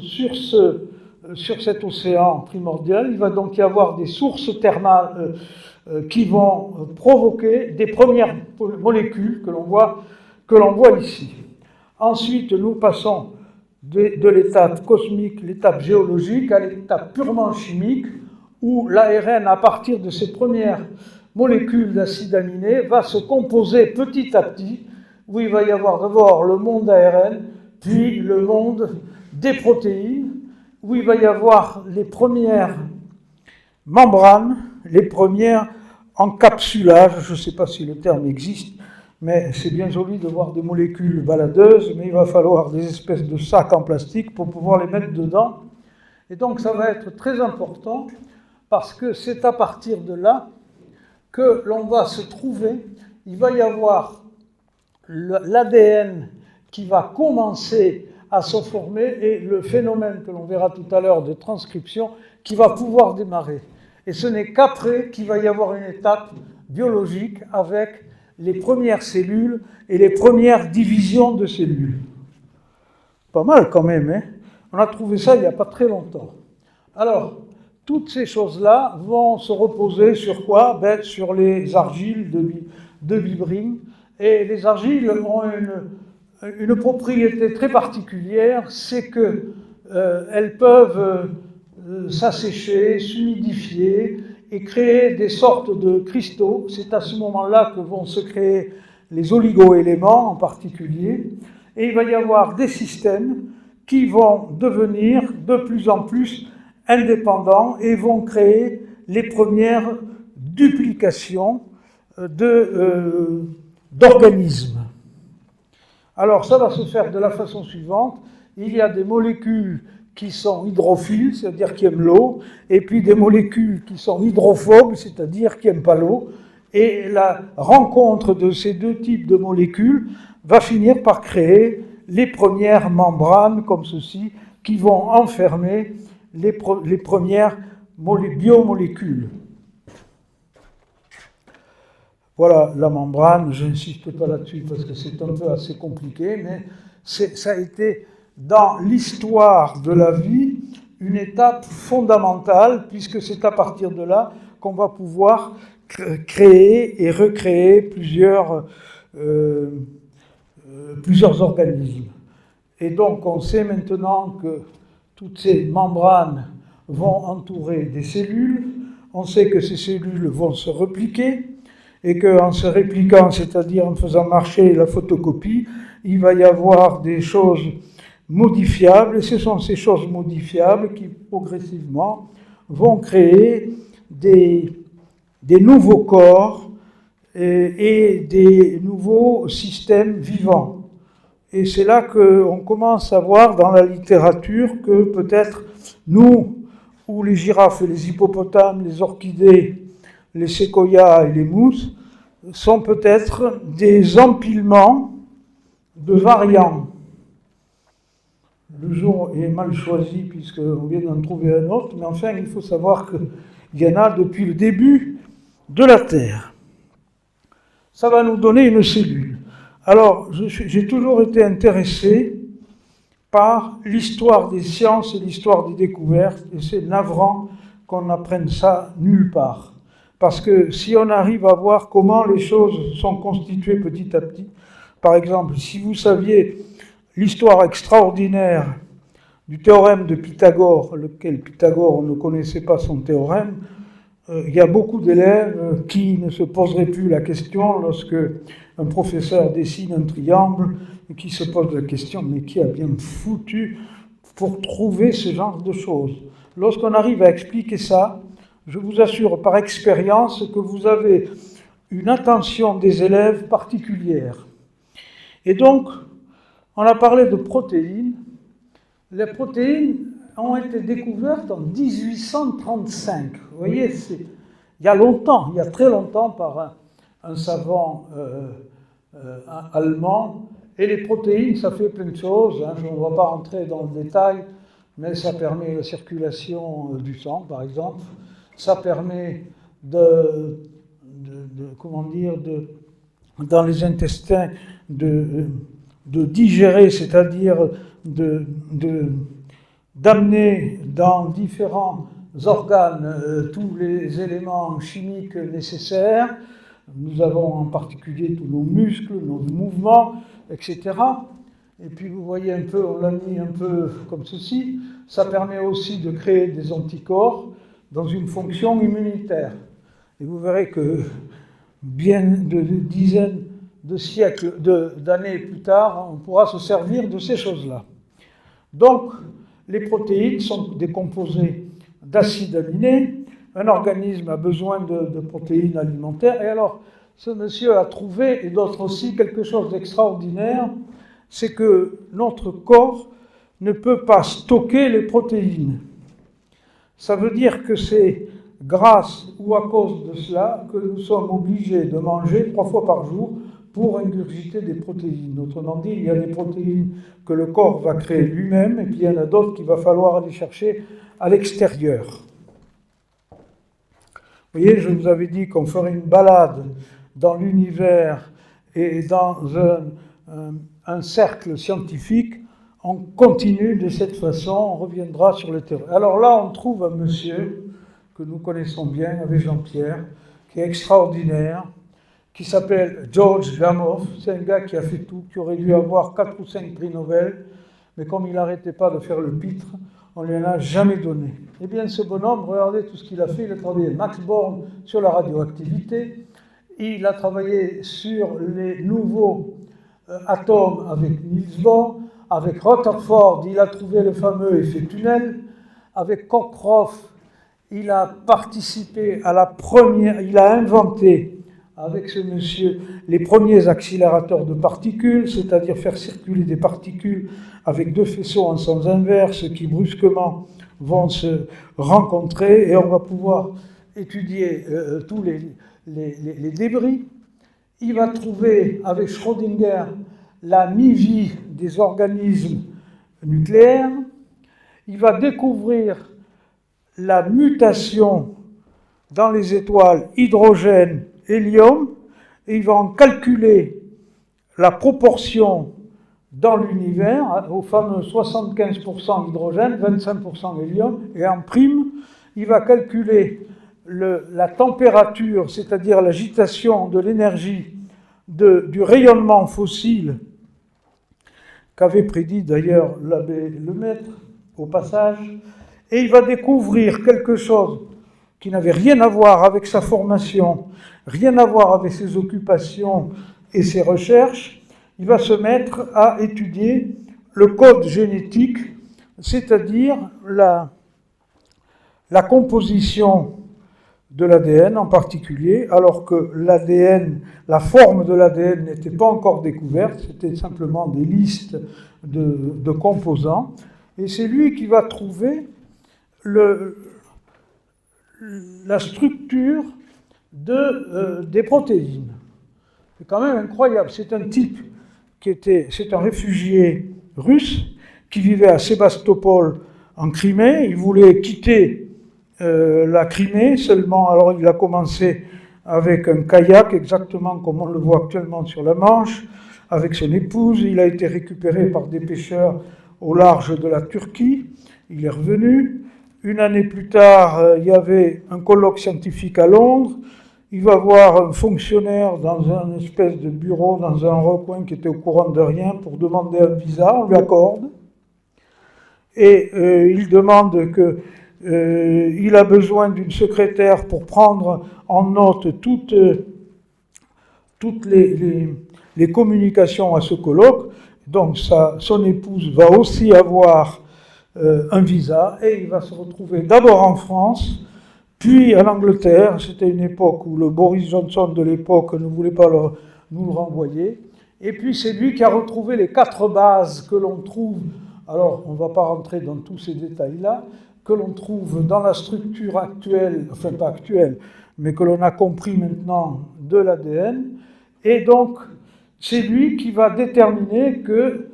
Speaker 1: sur cet océan primordial. Il va donc y avoir des sources thermales qui vont provoquer des premières molécules que l'on voit ici. Ensuite, nous passons de l'étape cosmique, l'étape géologique, à l'étape purement chimique, où l'ARN, à partir de ces premières molécules d'acides aminés, va se composer petit à petit, où il va y avoir d'abord le monde ARN, puis le monde des protéines, où il va y avoir les premières membranes, les premières encapsulages, je ne sais pas si le terme existe, mais c'est bien joli de voir des molécules baladeuses, mais il va falloir des espèces de sacs en plastique pour pouvoir les mettre dedans. Et donc ça va être très important, parce que c'est à partir de là que l'on va se trouver, il va y avoir l'ADN qui va commencer à se former et le phénomène que l'on verra tout à l'heure de transcription qui va pouvoir démarrer. Et ce n'est qu'après qu'il va y avoir une étape biologique avec les premières cellules et les premières divisions de cellules. Pas mal quand même, hein? On a trouvé ça il n'y a pas très longtemps. Alors, toutes ces choses-là vont se reposer sur quoi? Sur les argiles de Bibring. Et les argiles ont une propriété très particulière, c'est qu'elles peuvent s'assécher, s'humidifier et créer des sortes de cristaux. C'est à ce moment-là que vont se créer les oligo-éléments en particulier. Et il va y avoir des systèmes qui vont devenir de plus en plus indépendants et vont créer les premières duplications d'organismes. Alors ça va se faire de la façon suivante. Il y a des molécules qui sont hydrophiles, c'est-à-dire qui aiment l'eau, et puis des molécules qui sont hydrophobes, c'est-à-dire qui n'aiment pas l'eau. Et la rencontre de ces deux types de molécules va finir par créer les premières membranes comme ceci, qui vont enfermer les premières biomolécules. Voilà la membrane, je n'insiste pas là-dessus parce que c'est un peu assez compliqué, mais ça a été dans l'histoire de la vie une étape fondamentale, puisque c'est à partir de là qu'on va pouvoir créer et recréer plusieurs organismes. Et donc on sait maintenant que toutes ces membranes vont entourer des cellules, on sait que ces cellules vont se repliquer, et qu'en se répliquant, c'est-à-dire en faisant marcher la photocopie, il va y avoir des choses modifiables, et ce sont ces choses modifiables qui, progressivement, vont créer des nouveaux corps et des nouveaux systèmes vivants. Et c'est là qu'on commence à voir dans la littérature que peut-être nous, ou les girafes et les hippopotames, les orchidées, les séquoias et les mousses, sont peut-être des empilements de variants. Le jour est mal choisi puisqu'on vient d'en trouver un autre, mais enfin il faut savoir qu'il y en a depuis le début de la Terre. Ça va nous donner une cellule. Alors, j'ai toujours été intéressé par l'histoire des sciences et l'histoire des découvertes, et c'est navrant qu'on apprenne ça nulle part. Parce que si on arrive à voir comment les choses sont constituées petit à petit, par exemple, si vous saviez l'histoire extraordinaire du théorème de Pythagore, lequel Pythagore ne connaissait pas son théorème, il y a beaucoup d'élèves qui ne se poseraient plus la question lorsque un professeur dessine un triangle et qui se pose la question, mais qui a bien foutu pour trouver ce genre de choses? Lorsqu'on arrive à expliquer ça, je vous assure par expérience que vous avez une attention des élèves particulière. Et donc, on a parlé de protéines. Les protéines ont été découvertes en 1835. Vous voyez, il y a longtemps, il y a très longtemps, par un savant allemand. Et les protéines, ça fait plein de choses. Je ne vais pas rentrer dans le détail, mais ça permet la circulation du sang, par exemple. Ça permet dans les intestins de digérer, c'est-à-dire d'amener dans différents organes tous les éléments chimiques nécessaires. Nous avons en particulier tous nos muscles, nos mouvements, etc. Et puis vous voyez un peu, on l'a mis un peu comme ceci, ça permet aussi de créer des anticorps dans une fonction immunitaire. Et vous verrez que bien de dizaines de siècles, d'années plus tard, on pourra se servir de ces choses-là. Donc, les protéines sont des composés d'acides aminés. Un organisme a besoin de protéines alimentaires. Et alors, ce monsieur a trouvé, et d'autres aussi, quelque chose d'extraordinaire, c'est que notre corps ne peut pas stocker les protéines. Ça veut dire que c'est grâce ou à cause de cela que nous sommes obligés de manger 3 fois par jour pour ingurgiter des protéines. Autrement dit, il y a des protéines que le corps va créer lui-même, et puis il y en a d'autres qu'il va falloir aller chercher à l'extérieur. Vous voyez, je vous avais dit qu'on ferait une balade dans l'univers et dans un cercle scientifique, on continue de cette façon, on reviendra sur le terrain. Alors là, on trouve un monsieur que nous connaissons bien avec Jean-Pierre, qui est extraordinaire, qui s'appelle George Gamow. C'est un gars qui a fait tout, qui aurait dû avoir 4 ou 5 prix Nobel, mais comme il n'arrêtait pas de faire le pitre, on ne lui en a jamais donné. Eh bien, ce bonhomme, regardez tout ce qu'il a fait. Il a travaillé avec Max Born sur la radioactivité, il a travaillé sur les nouveaux atomes avec Niels Bohr, avec Rutherford, il a trouvé le fameux effet tunnel, avec Cockcroft, il a participé à la première, il a inventé avec ce monsieur les premiers accélérateurs de particules, c'est-à-dire faire circuler des particules avec 2 faisceaux en sens inverse qui brusquement vont se rencontrer, et on va pouvoir étudier tous les débris. Il va trouver avec Schrödinger la mi-vie des organismes nucléaires. Il va découvrir la mutation dans les étoiles hydrogène, hélium, et il va en calculer la proportion dans l'univers, au fameux 75% hydrogène, 25% hélium, et en prime, il va calculer la température, c'est-à-dire l'agitation de l'énergie du rayonnement fossile qu'avait prédit d'ailleurs l'abbé Lemaître au passage, et il va découvrir quelque chose qui n'avait rien à voir avec sa formation, rien à voir avec ses occupations et ses recherches. Il va se mettre à étudier le code génétique, c'est-à-dire la composition de l'ADN en particulier, alors que l'ADN, la forme de l'ADN n'était pas encore découverte, c'était simplement des listes de composants, et c'est lui qui va trouver la structure des protéines. C'est quand même incroyable, c'est un type c'est un réfugié russe qui vivait à Sébastopol en Crimée, il voulait quitter la Crimée, seulement alors il a commencé avec un kayak, exactement comme on le voit actuellement sur la Manche, avec son épouse. Il a été récupéré par des pêcheurs au large de la Turquie, il est revenu. Une année plus tard, il y avait un colloque scientifique à Londres, il va voir un fonctionnaire dans un espèce de bureau, dans un recoin qui était au courant de rien, pour demander un visa, on lui accorde, et il demande que il a besoin d'une secrétaire pour prendre en note toutes les communications à ce colloque. Donc son épouse va aussi avoir un visa, et il va se retrouver d'abord en France, puis en Angleterre. C'était une époque où le Boris Johnson de l'époque ne voulait pas nous le renvoyer. Et puis c'est lui qui a retrouvé les 4 bases que l'on trouve, alors on ne va pas rentrer dans tous ces détails-là, que l'on trouve dans la structure actuelle, enfin pas actuelle, mais que l'on a compris maintenant de l'ADN. Et donc, c'est lui qui va déterminer que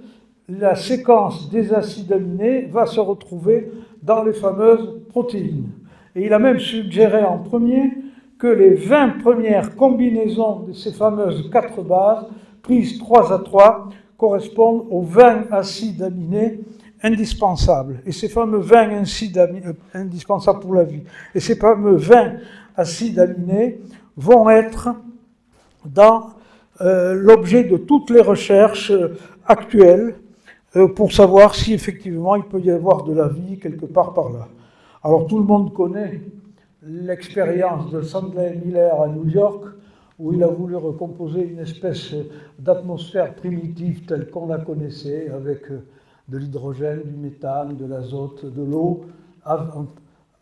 Speaker 1: la séquence des acides aminés va se retrouver dans les fameuses protéines. Et il a même suggéré en premier que les 20 premières combinaisons de ces fameuses 4 bases, prises 3 à 3, correspondent aux 20 acides aminés indispensables. Et ces fameux 20 acides aminés, indispensables pour la vie, et ces fameux 20 acides aminés vont être dans l'objet de toutes les recherches actuelles pour savoir si effectivement il peut y avoir de la vie quelque part par là. Alors tout le monde connaît l'expérience de Sandler Miller à New York, où il a voulu recomposer une espèce d'atmosphère primitive telle qu'on la connaissait, avec de l'hydrogène, du méthane, de l'azote, de l'eau,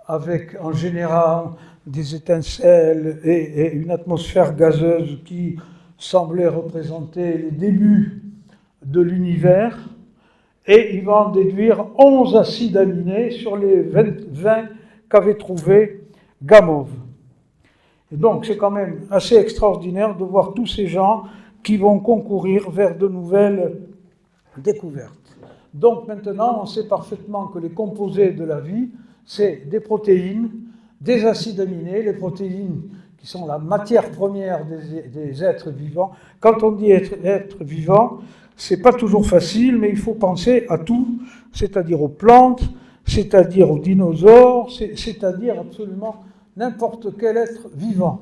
Speaker 1: avec en général des étincelles et une atmosphère gazeuse qui semblait représenter les débuts de l'univers. Et il va en déduire 11 acides aminés sur les 20 qu'avait trouvé Gamow. Et donc c'est quand même assez extraordinaire de voir tous ces gens qui vont concourir vers de nouvelles découvertes. Donc maintenant, on sait parfaitement que les composés de la vie, c'est des protéines, des acides aminés, les protéines qui sont la matière première des êtres vivants. Quand on dit être vivant, c'est pas toujours facile, mais il faut penser à tout, c'est-à-dire aux plantes, c'est-à-dire aux dinosaures, c'est-à-dire absolument n'importe quel être vivant.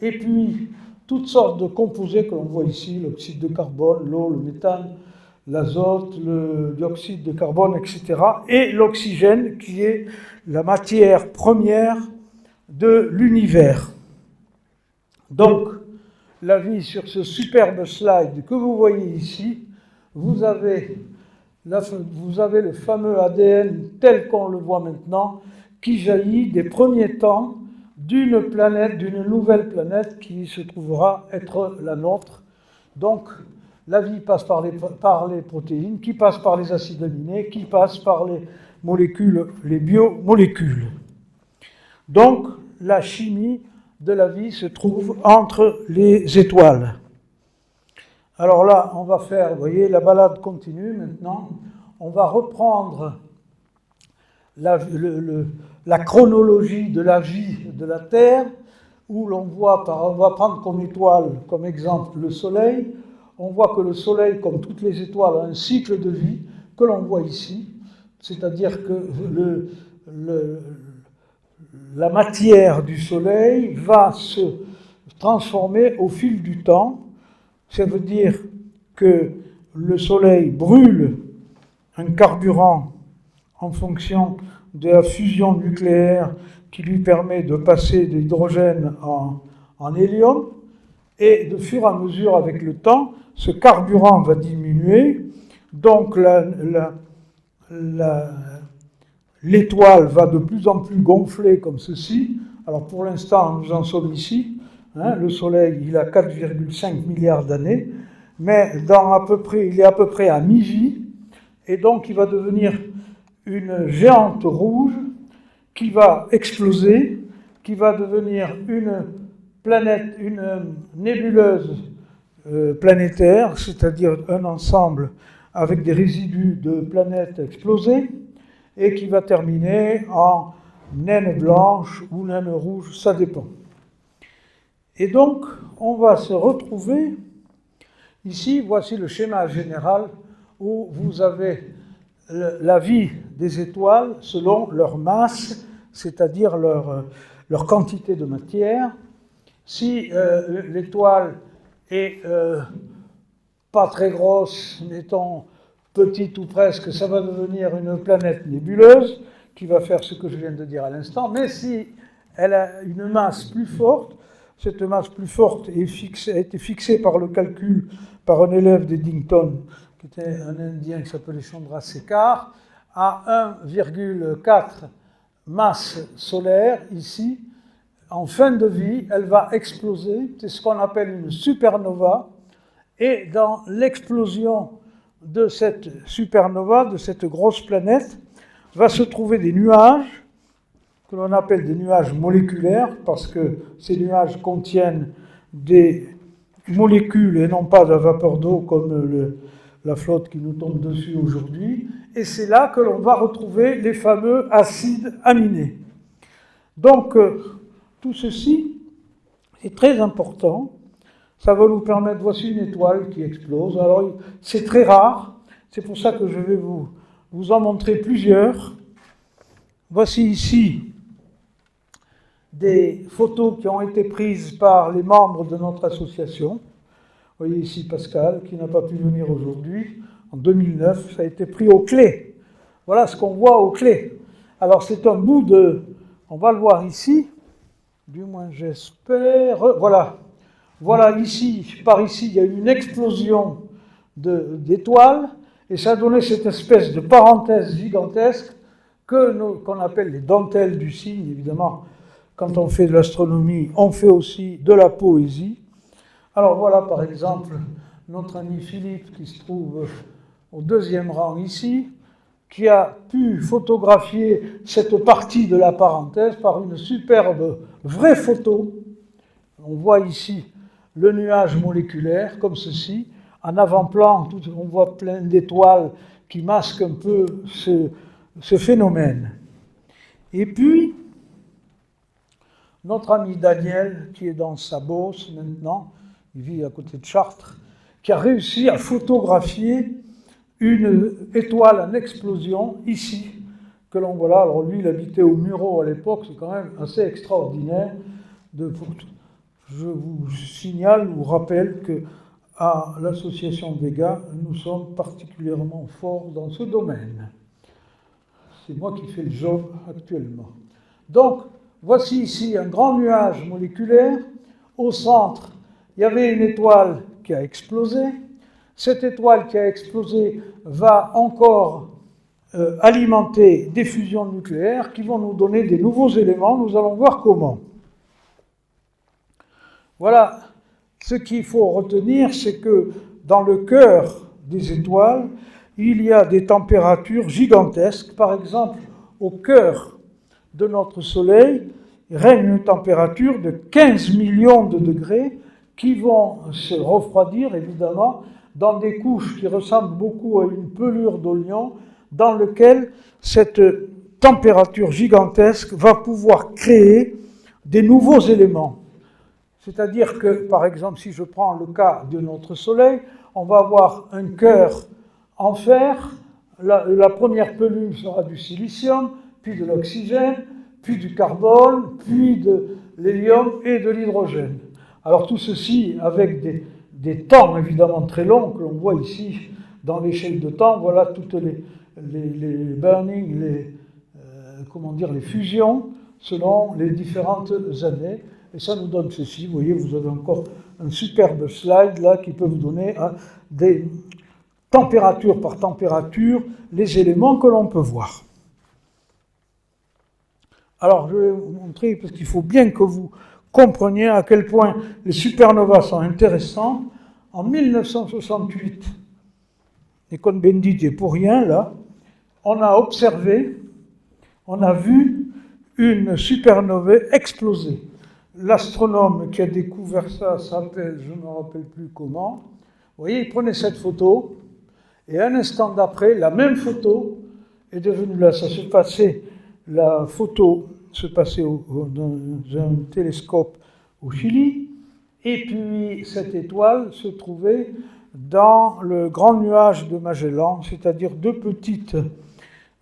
Speaker 1: Et puis, toutes sortes de composés que l'on voit ici, l'oxyde de carbone, l'eau, le méthane, l'azote, le dioxyde de carbone, etc. Et l'oxygène, qui est la matière première de l'univers. Donc, la vie sur ce superbe slide que vous voyez ici, vous avez le fameux ADN tel qu'on le voit maintenant, qui jaillit des premiers temps d'une planète, d'une nouvelle planète qui se trouvera être la nôtre. Donc, la vie passe par les protéines, qui passe par les acides aminés, qui passe par les molécules, les biomolécules. Donc, la chimie de la vie se trouve entre les étoiles. Alors là, on va faire, vous voyez, la balade continue maintenant. On va reprendre la chronologie de la vie de la Terre, où on va prendre comme étoile, comme exemple, le Soleil. On voit que le Soleil, comme toutes les étoiles, a un cycle de vie que l'on voit ici, c'est-à-dire que la matière du Soleil va se transformer au fil du temps. Ça veut dire que le Soleil brûle un carburant en fonction de la fusion nucléaire qui lui permet de passer de l'hydrogène en hélium, et de fur et à mesure avec le temps, ce carburant va diminuer, donc l'étoile va de plus en plus gonfler comme ceci. Alors pour l'instant, nous en sommes ici. Le Soleil, il a 4,5 milliards d'années, mais il est à peu près à mi-vie, et donc il va devenir une géante rouge qui va exploser, qui va devenir une planète, une nébuleuse planétaire, c'est-à-dire un ensemble avec des résidus de planètes explosées, et qui va terminer en naine blanche ou naine rouge, ça dépend. Et donc, on va se retrouver ici, voici le schéma général où vous avez la vie des étoiles selon leur masse, c'est-à-dire leur quantité de matière. Si l'étoile est pas très grosse, mettons petite ou presque, ça va devenir une planète nébuleuse qui va faire ce que je viens de dire à l'instant. Mais si elle a une masse plus forte, cette masse plus forte a été fixée par le calcul par un élève d'Eddington, qui était un Indien qui s'appelait Chandrasekhar, à 1,4 masse solaire ici. En fin de vie, elle va exploser, c'est ce qu'on appelle une supernova, et dans l'explosion de cette supernova, de cette grosse planète, va se trouver des nuages, que l'on appelle des nuages moléculaires, parce que ces nuages contiennent des molécules et non pas de la vapeur d'eau comme la flotte qui nous tombe dessus aujourd'hui, et c'est là que l'on va retrouver les fameux acides aminés. Donc, tout ceci est très important. Ça va nous permettre, voici une étoile qui explose. Alors, c'est très rare, c'est pour ça que je vais vous en montrer plusieurs. Voici ici des photos qui ont été prises par les membres de notre association. Vous voyez ici Pascal, qui n'a pas pu venir aujourd'hui. En 2009, ça a été pris aux clés. Voilà ce qu'on voit aux clés. Alors, c'est un bout de... On va le voir ici. Du moins, j'espère. Voilà. Voilà, ici, par ici, il y a eu une explosion d'étoiles, et ça a donné cette espèce de parenthèse gigantesque qu'on appelle les dentelles du cygne. Évidemment, quand on fait de l'astronomie, on fait aussi de la poésie. Alors voilà, par exemple, notre ami Philippe, qui se trouve au deuxième rang ici, qui a pu photographier cette partie de la parenthèse par une superbe vraie photo. On voit ici le nuage moléculaire, comme ceci. En avant-plan, on voit plein d'étoiles qui masquent un peu ce phénomène. Et puis, notre ami Daniel, qui est dans sa Beauce maintenant, il vit à côté de Chartres, qui a réussi à photographier une étoile en explosion, ici, que l'on voit là. Alors lui, il habitait au Mureau à l'époque, c'est quand même assez extraordinaire. Je vous signale, vous rappelle que à l'association Vega, nous sommes particulièrement forts dans ce domaine. C'est moi qui fais le job actuellement. Donc, voici ici un grand nuage moléculaire. Au centre, il y avait une étoile qui a explosé. Cette étoile qui a explosé va encore alimenter des fusions nucléaires qui vont nous donner des nouveaux éléments. Nous allons voir comment. Voilà, ce qu'il faut retenir, c'est que dans le cœur des étoiles, il y a des températures gigantesques. Par exemple, au cœur de notre Soleil, il règne une température de 15 millions de degrés qui vont se refroidir, évidemment, dans des couches qui ressemblent beaucoup à une pelure d'oignon, dans lequel cette température gigantesque va pouvoir créer des nouveaux éléments. C'est-à-dire que, par exemple, si je prends le cas de notre Soleil, on va avoir un cœur en fer, la première pelure sera du silicium, puis de l'oxygène, puis du carbone, puis de l'hélium et de l'hydrogène. Alors tout ceci avec des temps évidemment très longs que l'on voit ici dans l'échelle de temps. Voilà toutes les burning, les fusions selon les différentes années. Et ça nous donne ceci. Vous voyez, vous avez encore un superbe slide là qui peut vous donner des température par température les éléments que l'on peut voir. Alors, je vais vous montrer, parce qu'il faut bien que vous compreniez à quel point les supernovas sont intéressants. En 1968, et Cohn-Bendit n'est pour rien là, on a observé, on a vu une supernova exploser. L'astronome qui a découvert ça s'appelle, je ne me rappelle plus comment. Vous voyez, il prenait cette photo, et un instant d'après, la même photo est devenue là. La photo se passait dans un télescope au Chili, et puis cette étoile se trouvait dans le grand nuage de Magellan, c'est-à-dire deux petites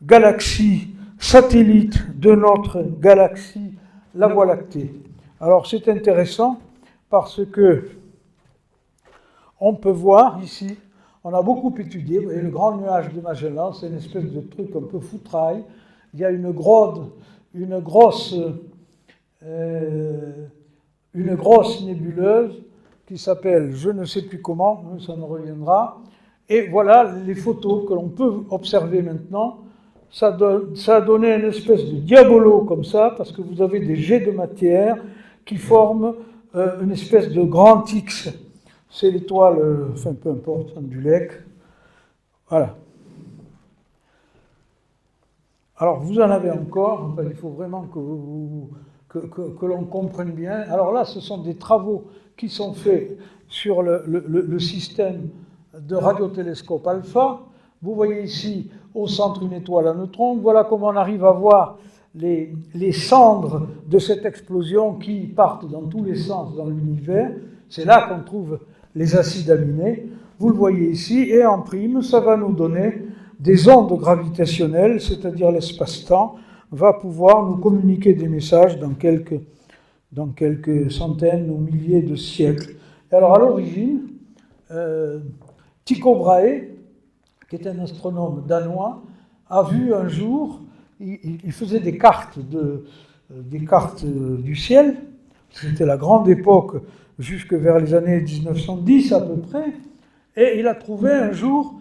Speaker 1: galaxies satellites de notre galaxie, la Voie lactée. Alors c'est intéressant parce que on peut voir ici, on a beaucoup étudié, vous voyez, le grand nuage de Magellan, c'est une espèce de truc un peu foutraille. Il y a une grosse nébuleuse qui s'appelle je ne sais plus comment, ça me reviendra. Et voilà les photos que l'on peut observer maintenant. Ça a donné une espèce de diabolo comme ça, parce que vous avez des jets de matière qui forment une espèce de grand X. C'est l'étoile, enfin peu importe, du Lec. Voilà. Alors vous en avez encore, enfin, il faut vraiment que l'on comprenne bien. Alors là, ce sont des travaux qui sont faits sur le système de radiotélescope alpha. Vous voyez ici au centre une étoile à neutrons. Voilà comment on arrive à voir les cendres de cette explosion qui partent dans tous les sens dans l'univers. C'est là qu'on trouve les acides aminés. Vous le voyez ici, et en prime, ça va nous donner des ondes gravitationnelles, c'est-à-dire l'espace-temps va pouvoir nous communiquer des messages dans quelques centaines ou milliers de siècles. Et alors à l'origine, Tycho Brahe, qui est un astronome danois, a vu un jour, il faisait des cartes du ciel, c'était la grande époque jusque vers les années 1910 à peu près, et il a trouvé un jour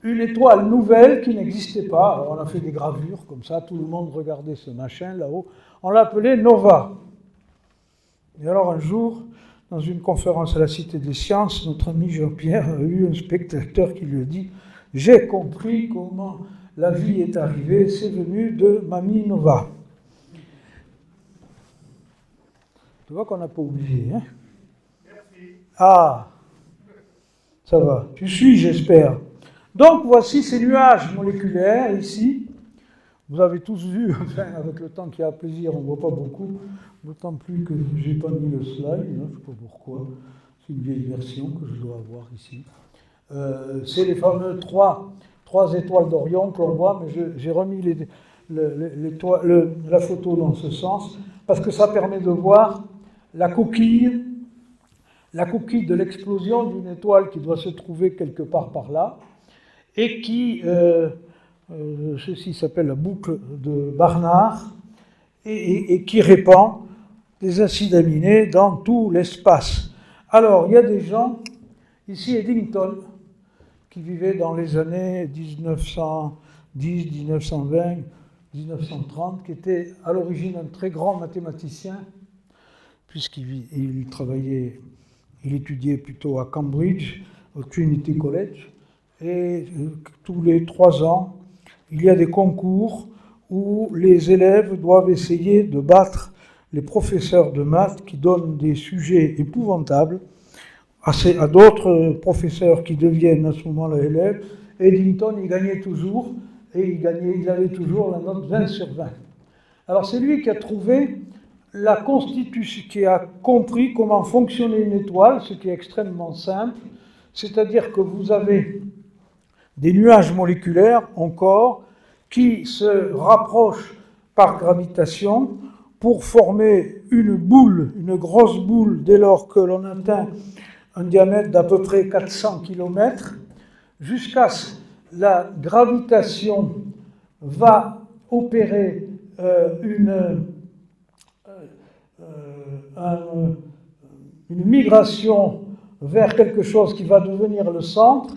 Speaker 1: une étoile nouvelle qui n'existait pas. Alors on a fait des gravures comme ça, tout le monde regardait ce machin là-haut, on l'appelait Nova. Et alors un jour, dans une conférence à la Cité des Sciences, notre ami Jean-Pierre a eu un spectateur qui lui a dit « J'ai compris comment la vie est arrivée, c'est venu de Mamie Nova. » Tu vois qu'on n'a pas oublié, hein? Merci. Ah, ça va. Tu suis, j'espère. Donc, voici ces nuages moléculaires, ici. Vous avez tous vu, enfin, avec le temps qu'il y a à plaisir, on ne voit pas beaucoup, d'autant plus que je n'ai pas mis le slide, hein, je ne sais pas pourquoi, c'est une vieille version que je dois avoir ici. C'est les fameux trois étoiles d'Orion que l'on voit, mais j'ai remis la photo dans ce sens, parce que ça permet de voir la coquille de l'explosion d'une étoile qui doit se trouver quelque part par là, et qui, ceci s'appelle la boucle de Barnard, et qui répand des acides aminés dans tout l'espace. Alors, il y a des gens, ici Eddington, qui vivaient dans les années 1910, 1920, 1930, qui était à l'origine un très grand mathématicien, puisqu'il travaillait, il étudiait plutôt à Cambridge, au Trinity College, et tous les 3 ans, il y a des concours où les élèves doivent essayer de battre les professeurs de maths qui donnent des sujets épouvantables à d'autres professeurs qui deviennent à ce moment-là élèves. Eddington, il gagnait toujours, et il avait toujours la note 20 sur 20. Alors c'est lui qui a trouvé la constitution, qui a compris comment fonctionnait une étoile, ce qui est extrêmement simple, c'est-à-dire que vous avez des nuages moléculaires, encore, qui se rapprochent par gravitation pour former une boule, une grosse boule, dès lors que l'on atteint un diamètre d'à peu près 400 km, jusqu'à la gravitation va opérer une migration vers quelque chose qui va devenir le centre,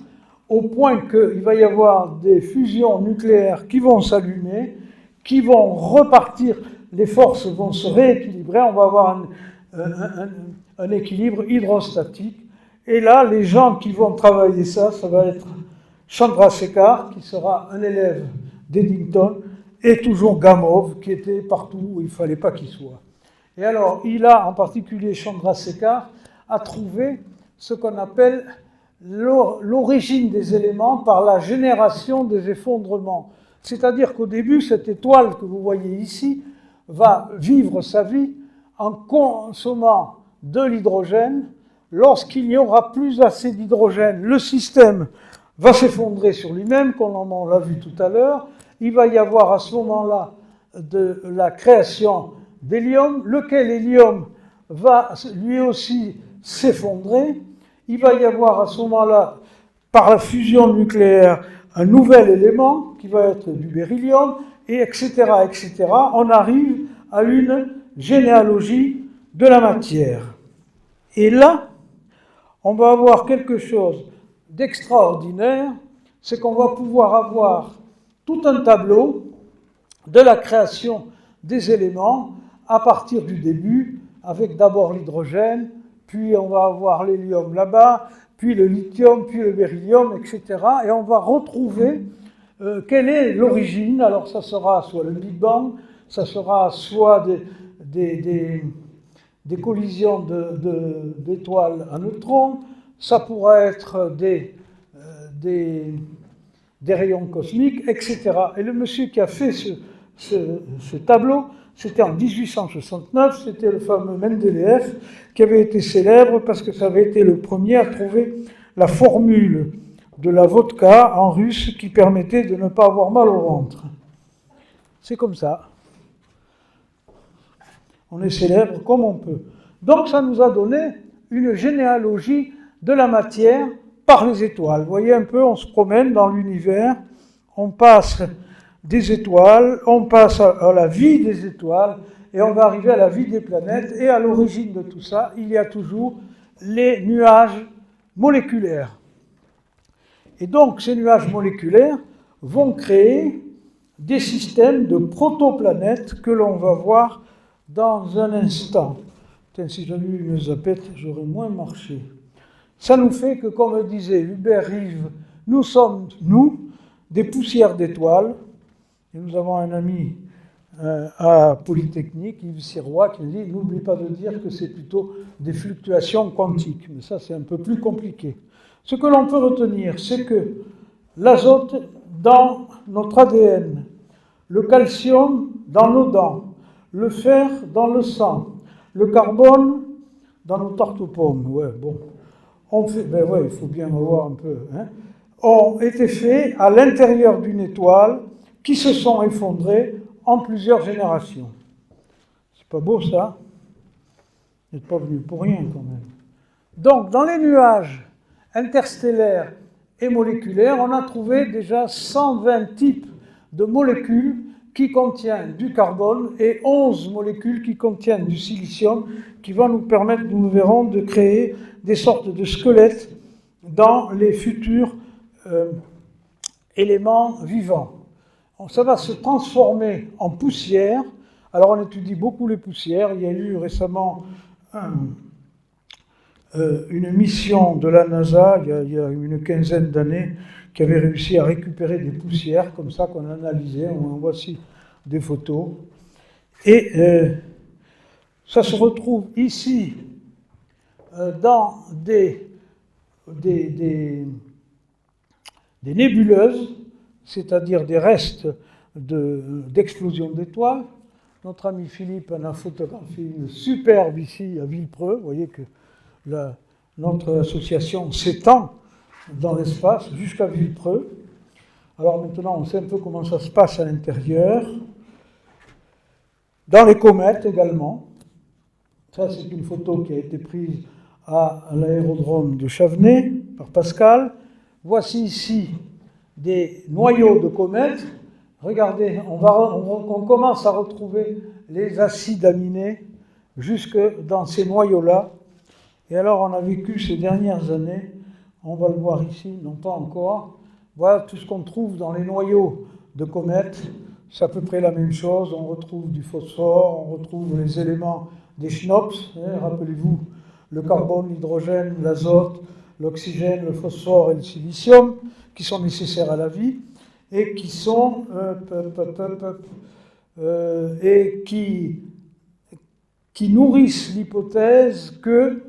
Speaker 1: au point qu'il va y avoir des fusions nucléaires qui vont s'allumer, qui vont repartir, les forces vont se rééquilibrer, on va avoir un équilibre hydrostatique. Et là, les gens qui vont travailler ça va être Chandrasekhar, qui sera un élève d'Eddington, et toujours Gamow, qui était partout où il ne fallait pas qu'il soit. Et alors, il a, en particulier Chandrasekhar, a trouvé ce qu'on appelle l'origine des éléments par la génération des effondrements. C'est-à-dire qu'au début, cette étoile que vous voyez ici va vivre sa vie en consommant de l'hydrogène. Lorsqu'il n'y aura plus assez d'hydrogène, le système va s'effondrer sur lui-même, comme on l'a vu tout à l'heure. Il va y avoir à ce moment-là de la création d'hélium, lequel hélium va lui aussi s'effondrer. Il va y avoir à ce moment-là, par la fusion nucléaire, un nouvel élément qui va être du beryllium, et etc., etc. On arrive à une généalogie de la matière. Et là, on va avoir quelque chose d'extraordinaire, c'est qu'on va pouvoir avoir tout un tableau de la création des éléments à partir du début, avec d'abord l'hydrogène, puis on va avoir l'hélium là-bas, puis le lithium, puis le beryllium, etc. Et on va retrouver quelle est l'origine. Alors ça sera soit le Big Bang, ça sera soit des collisions d'étoiles à neutrons, ça pourra être des rayons cosmiques, etc. Et le monsieur qui a fait ce tableau, c'était en 1869, c'était le fameux Mendeleïev, qui avait été célèbre parce que ça avait été le premier à trouver la formule de la vodka en russe qui permettait de ne pas avoir mal au ventre. C'est comme ça. On est célèbre comme on peut. Donc ça nous a donné une généalogie de la matière par les étoiles. Vous voyez un peu, on se promène dans l'univers, on passe des étoiles, on passe à la vie des étoiles, et on va arriver à la vie des planètes, et à l'origine de tout ça, il y a toujours les nuages moléculaires. Et donc, ces nuages moléculaires vont créer des systèmes de protoplanètes que l'on va voir dans un instant. Putain, si j'avais eu une zapette, j'aurais moins marché. Ça nous fait que, comme disait Hubert Reeves, nous sommes, nous, des poussières d'étoiles. Et nous avons un ami à Polytechnique, Yves Sirois, qui nous dit « N'oublie pas de dire que c'est plutôt des fluctuations quantiques ». Mais ça, c'est un peu plus compliqué. Ce que l'on peut retenir, c'est que l'azote, dans notre ADN, le calcium dans nos dents, le fer dans le sang, le carbone dans nos tartes aux pommes. Ouais, bon. Il faut bien voir un peu. Ont été faits à l'intérieur d'une étoile qui se sont effondrés en plusieurs générations. C'est pas beau ça? Vous n'êtes pas venu pour rien quand même. Donc, dans les nuages interstellaires et moléculaires, on a trouvé déjà 120 types de molécules qui contiennent du carbone et 11 molécules qui contiennent du silicium qui vont nous permettre, nous verrons, de créer des sortes de squelettes dans les futurs éléments vivants. Ça va se transformer en poussière. Alors on étudie beaucoup les poussières. Il y a eu récemment une mission de la NASA, il y a une quinzaine d'années, qui avait réussi à récupérer des poussières, comme ça qu'on analysait. Voici des photos. Et ça se retrouve ici dans des nébuleuses, c'est-à-dire des restes d'explosion d'étoiles. Notre ami Philippe en a photographié une superbe ici à Villepreux. Vous voyez que notre association s'étend dans l'espace jusqu'à Villepreux. Alors maintenant, on sait un peu comment ça se passe à l'intérieur. Dans les comètes également. Ça, c'est une photo qui a été prise à l'aérodrome de Chavenay par Pascal. Voici ici des noyaux de comètes. Regardez, on commence à retrouver les acides aminés jusque dans ces noyaux-là. Et alors, on a vécu ces dernières années, on va le voir ici, non pas encore. Voilà tout ce qu'on trouve dans les noyaux de comètes. C'est à peu près la même chose. On retrouve du phosphore, on retrouve les éléments des schnops. Rappelez-vous, le carbone, l'hydrogène, l'azote, l'oxygène, le phosphore et le silicium, qui sont nécessaires à la vie et qui sont qui nourrissent l'hypothèse que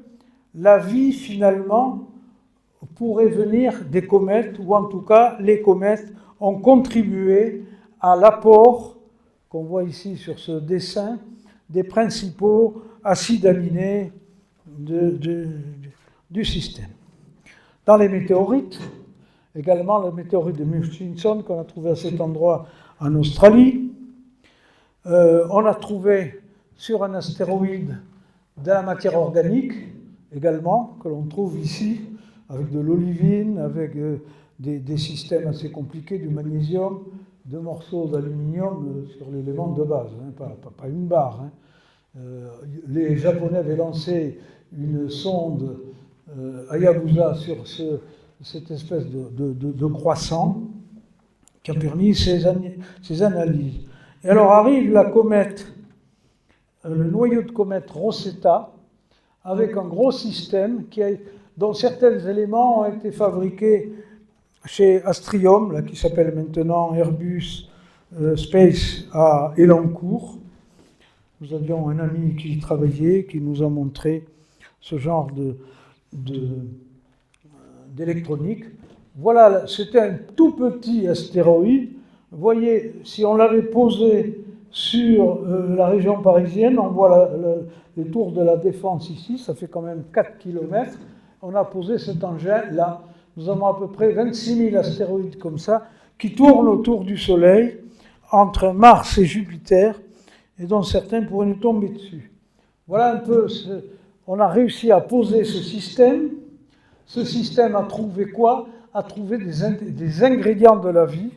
Speaker 1: la vie finalement pourrait venir des comètes, ou en tout cas les comètes ont contribué à l'apport qu'on voit ici sur ce dessin des principaux acides aminés du système. Dans les météorites, également le météorite de Murchison qu'on a trouvé à cet endroit en Australie. On a trouvé sur un astéroïde de la matière organique également, que l'on trouve ici, avec de l'olivine, avec des systèmes assez compliqués, du magnésium, deux morceaux d'aluminium sur l'élément de base, pas une barre. Les Japonais avaient lancé une sonde Hayabusa sur cette espèce de croissant qui a permis ces analyses. Et alors arrive la comète, le noyau de comète Rosetta, avec un gros système dont certains éléments ont été fabriqués chez Astrium, là, qui s'appelle maintenant Airbus Space à Elancourt. Nous avions un ami qui y travaillait, qui nous a montré ce genre d'électronique. Voilà, c'était un tout petit astéroïde. Vous voyez, si on l'avait posé sur la région parisienne, on voit les tours de la Défense ici, ça fait quand même 4 km. On a posé cet engin là. Nous avons à peu près 26 000 astéroïdes comme ça, qui tournent autour du Soleil, entre Mars et Jupiter, et dont certains pourraient nous tomber dessus. Voilà un peu, on a réussi à poser ce système. Ce système a trouvé quoi? A trouvé des ingrédients de la vie,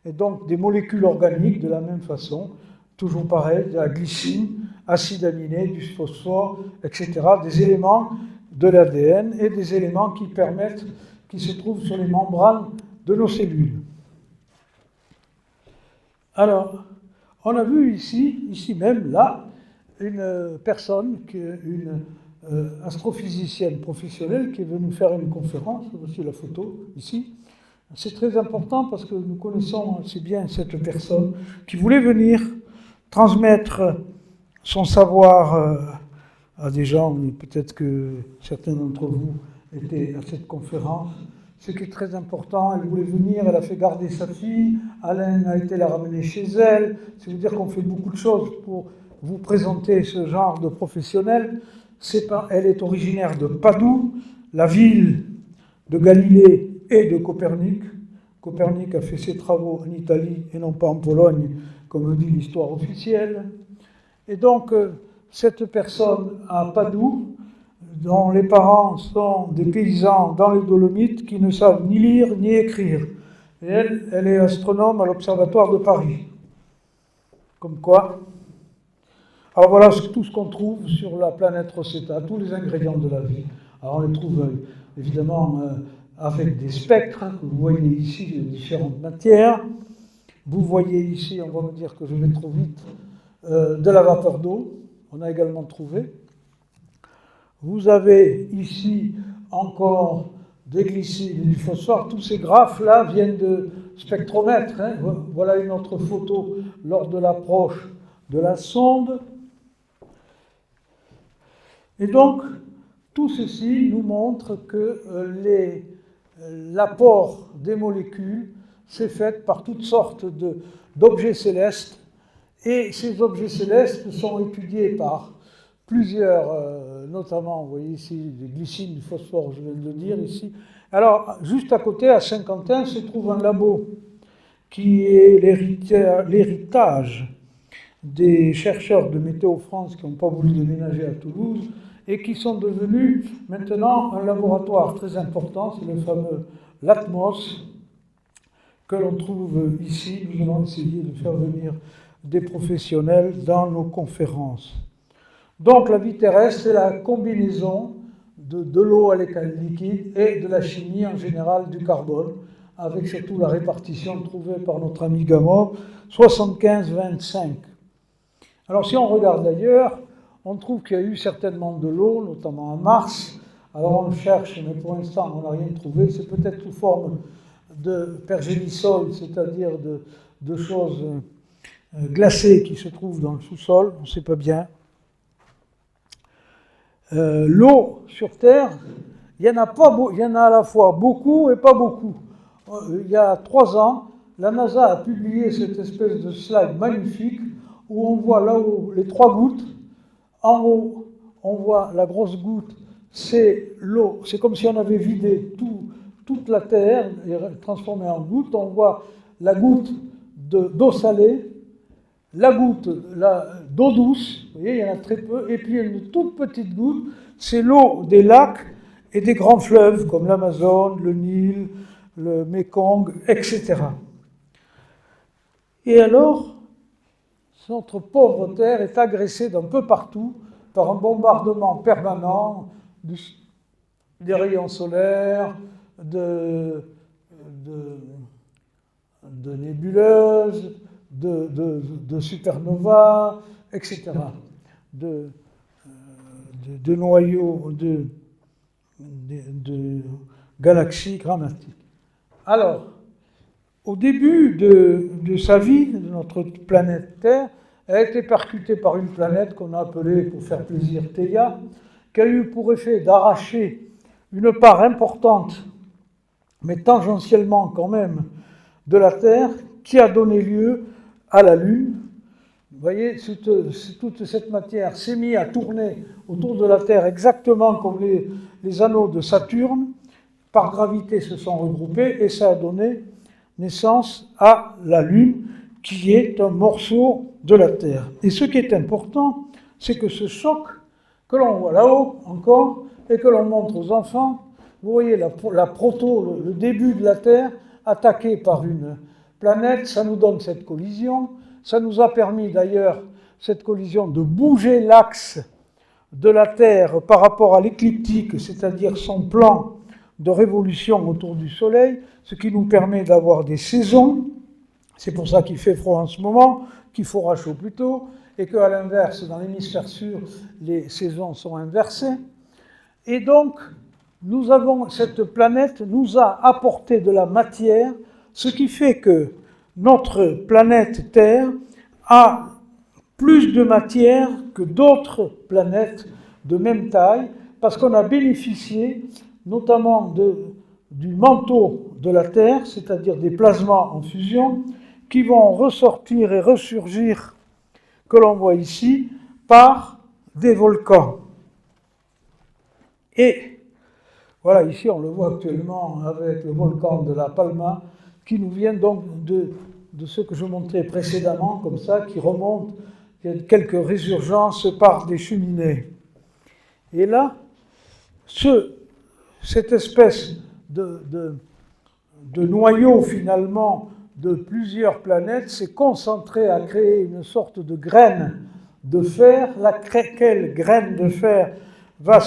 Speaker 1: et donc des molécules organiques de la même façon, toujours pareil, de la glycine, acide aminé, du phosphore, etc., des éléments de l'ADN et des éléments qui se trouvent sur les membranes de nos cellules. Alors, on a vu ici même, là, une personne, une astrophysicienne professionnelle qui est venue faire une conférence. Voici la photo, ici. C'est très important parce que nous connaissons assez bien cette personne qui voulait venir transmettre son savoir à des gens, et peut-être que certains d'entre vous étaient à cette conférence, ce qui est très important. Elle voulait venir, elle a fait garder sa fille, Alain a été la ramener chez elle. C'est vous dire qu'on fait beaucoup de choses pour vous présenter ce genre de professionnel. Elle est originaire de Padoue, la ville de Galilée et de Copernic. Copernic a fait ses travaux en Italie et non pas en Pologne, comme dit l'histoire officielle. Et donc, cette personne à Padoue, dont les parents sont des paysans dans les Dolomites qui ne savent ni lire ni écrire. Et elle est astronome à l'Observatoire de Paris. Comme quoi. Alors voilà tout ce qu'on trouve sur la planète Rosetta, tous les ingrédients de la vie. Alors on les trouve évidemment avec des spectres, que vous voyez ici, de différentes matières. Vous voyez ici, on va me dire que je vais trop vite, de la vapeur d'eau, on a également trouvé. Vous avez ici encore des glycides et du phosphore. Tous ces graphes-là viennent de spectromètres. Hein. Voilà une autre photo lors de l'approche de la sonde. Et donc, tout ceci nous montre que l'apport des molécules s'est fait par toutes sortes d'objets célestes. Et ces objets célestes sont étudiés par plusieurs, notamment, vous voyez ici, des glycines, du phosphore, je viens de le dire ici. Alors, juste à côté, à Saint-Quentin, se trouve un labo qui est l'héritage des chercheurs de Météo France qui n'ont pas voulu déménager à Toulouse et qui sont devenus maintenant un laboratoire très important, c'est le fameux LATMOS que l'on trouve ici. Nous allons essayer de faire venir des professionnels dans nos conférences. Donc la vie terrestre, c'est la combinaison de l'eau à l'état liquide et de la chimie en général du carbone, avec surtout la répartition trouvée par notre ami Gamow, 75-25. Alors si on regarde d'ailleurs, on trouve qu'il y a eu certainement de l'eau, notamment à Mars. Alors on le cherche, mais pour l'instant on n'a rien trouvé. C'est peut-être sous forme de pergélisol, c'est-à-dire de choses glacées qui se trouvent dans le sous-sol, on ne sait pas bien. L'eau sur Terre, il y en a à la fois beaucoup et pas beaucoup. Il y a 3 ans, la NASA a publié cette espèce de slide magnifique où on voit là-haut les 3 gouttes. En haut, on voit la grosse goutte, c'est l'eau. C'est comme si on avait vidé toute la Terre et transformée en goutte. On voit la goutte d'eau salée, la goutte d'eau douce, vous voyez, il y en a très peu, et puis une toute petite goutte, c'est l'eau des lacs et des grands fleuves comme l'Amazone, le Nil, le Mekong, etc. Et alors, notre pauvre Terre est agressée d'un peu partout par un bombardement permanent des rayons solaires, de nébuleuses, de supernovas, etc., de noyaux, de galaxies dramatiques. Alors, au début de sa vie, de notre planète Terre, elle a été percutée par une planète qu'on a appelée, pour faire plaisir, Theia, qui a eu pour effet d'arracher une part importante, mais tangentiellement quand même, de la Terre, qui a donné lieu à la Lune. Vous voyez, toute cette matière s'est mise à tourner autour de la Terre exactement comme les anneaux de Saturne. Par gravité, se sont regroupés et ça a donné naissance à la Lune, qui est un morceau de la Terre. Et ce qui est important, c'est que ce choc que l'on voit là-haut encore et que l'on montre aux enfants, vous voyez le début de la Terre, attaqué par une planète, ça nous donne cette collision. Ça nous a permis d'ailleurs, cette collision, de bouger l'axe de la Terre par rapport à l'écliptique, c'est-à-dire son plan de révolution autour du Soleil, ce qui nous permet d'avoir des saisons. C'est pour ça qu'il fait froid en ce moment, qu'il fera chaud plus tôt, et qu'à l'inverse, dans l'hémisphère sud, les saisons sont inversées. Et donc, cette planète nous a apporté de la matière, ce qui fait que notre planète Terre a plus de matière que d'autres planètes de même taille, parce qu'on a bénéficié notamment du manteau de la Terre, c'est-à-dire des plasmas en fusion, qui vont ressortir et ressurgir, que l'on voit ici, par des volcans. Et voilà, ici on le voit actuellement avec le volcan de la Palma, qui nous vient donc de ce que je montrais précédemment, comme ça, qui remonte, il y a quelques résurgences par des cheminées. Et là, cette espèce de noyau finalement de plusieurs planètes s'est concentré à créer une sorte de graine de fer, laquelle graine de fer va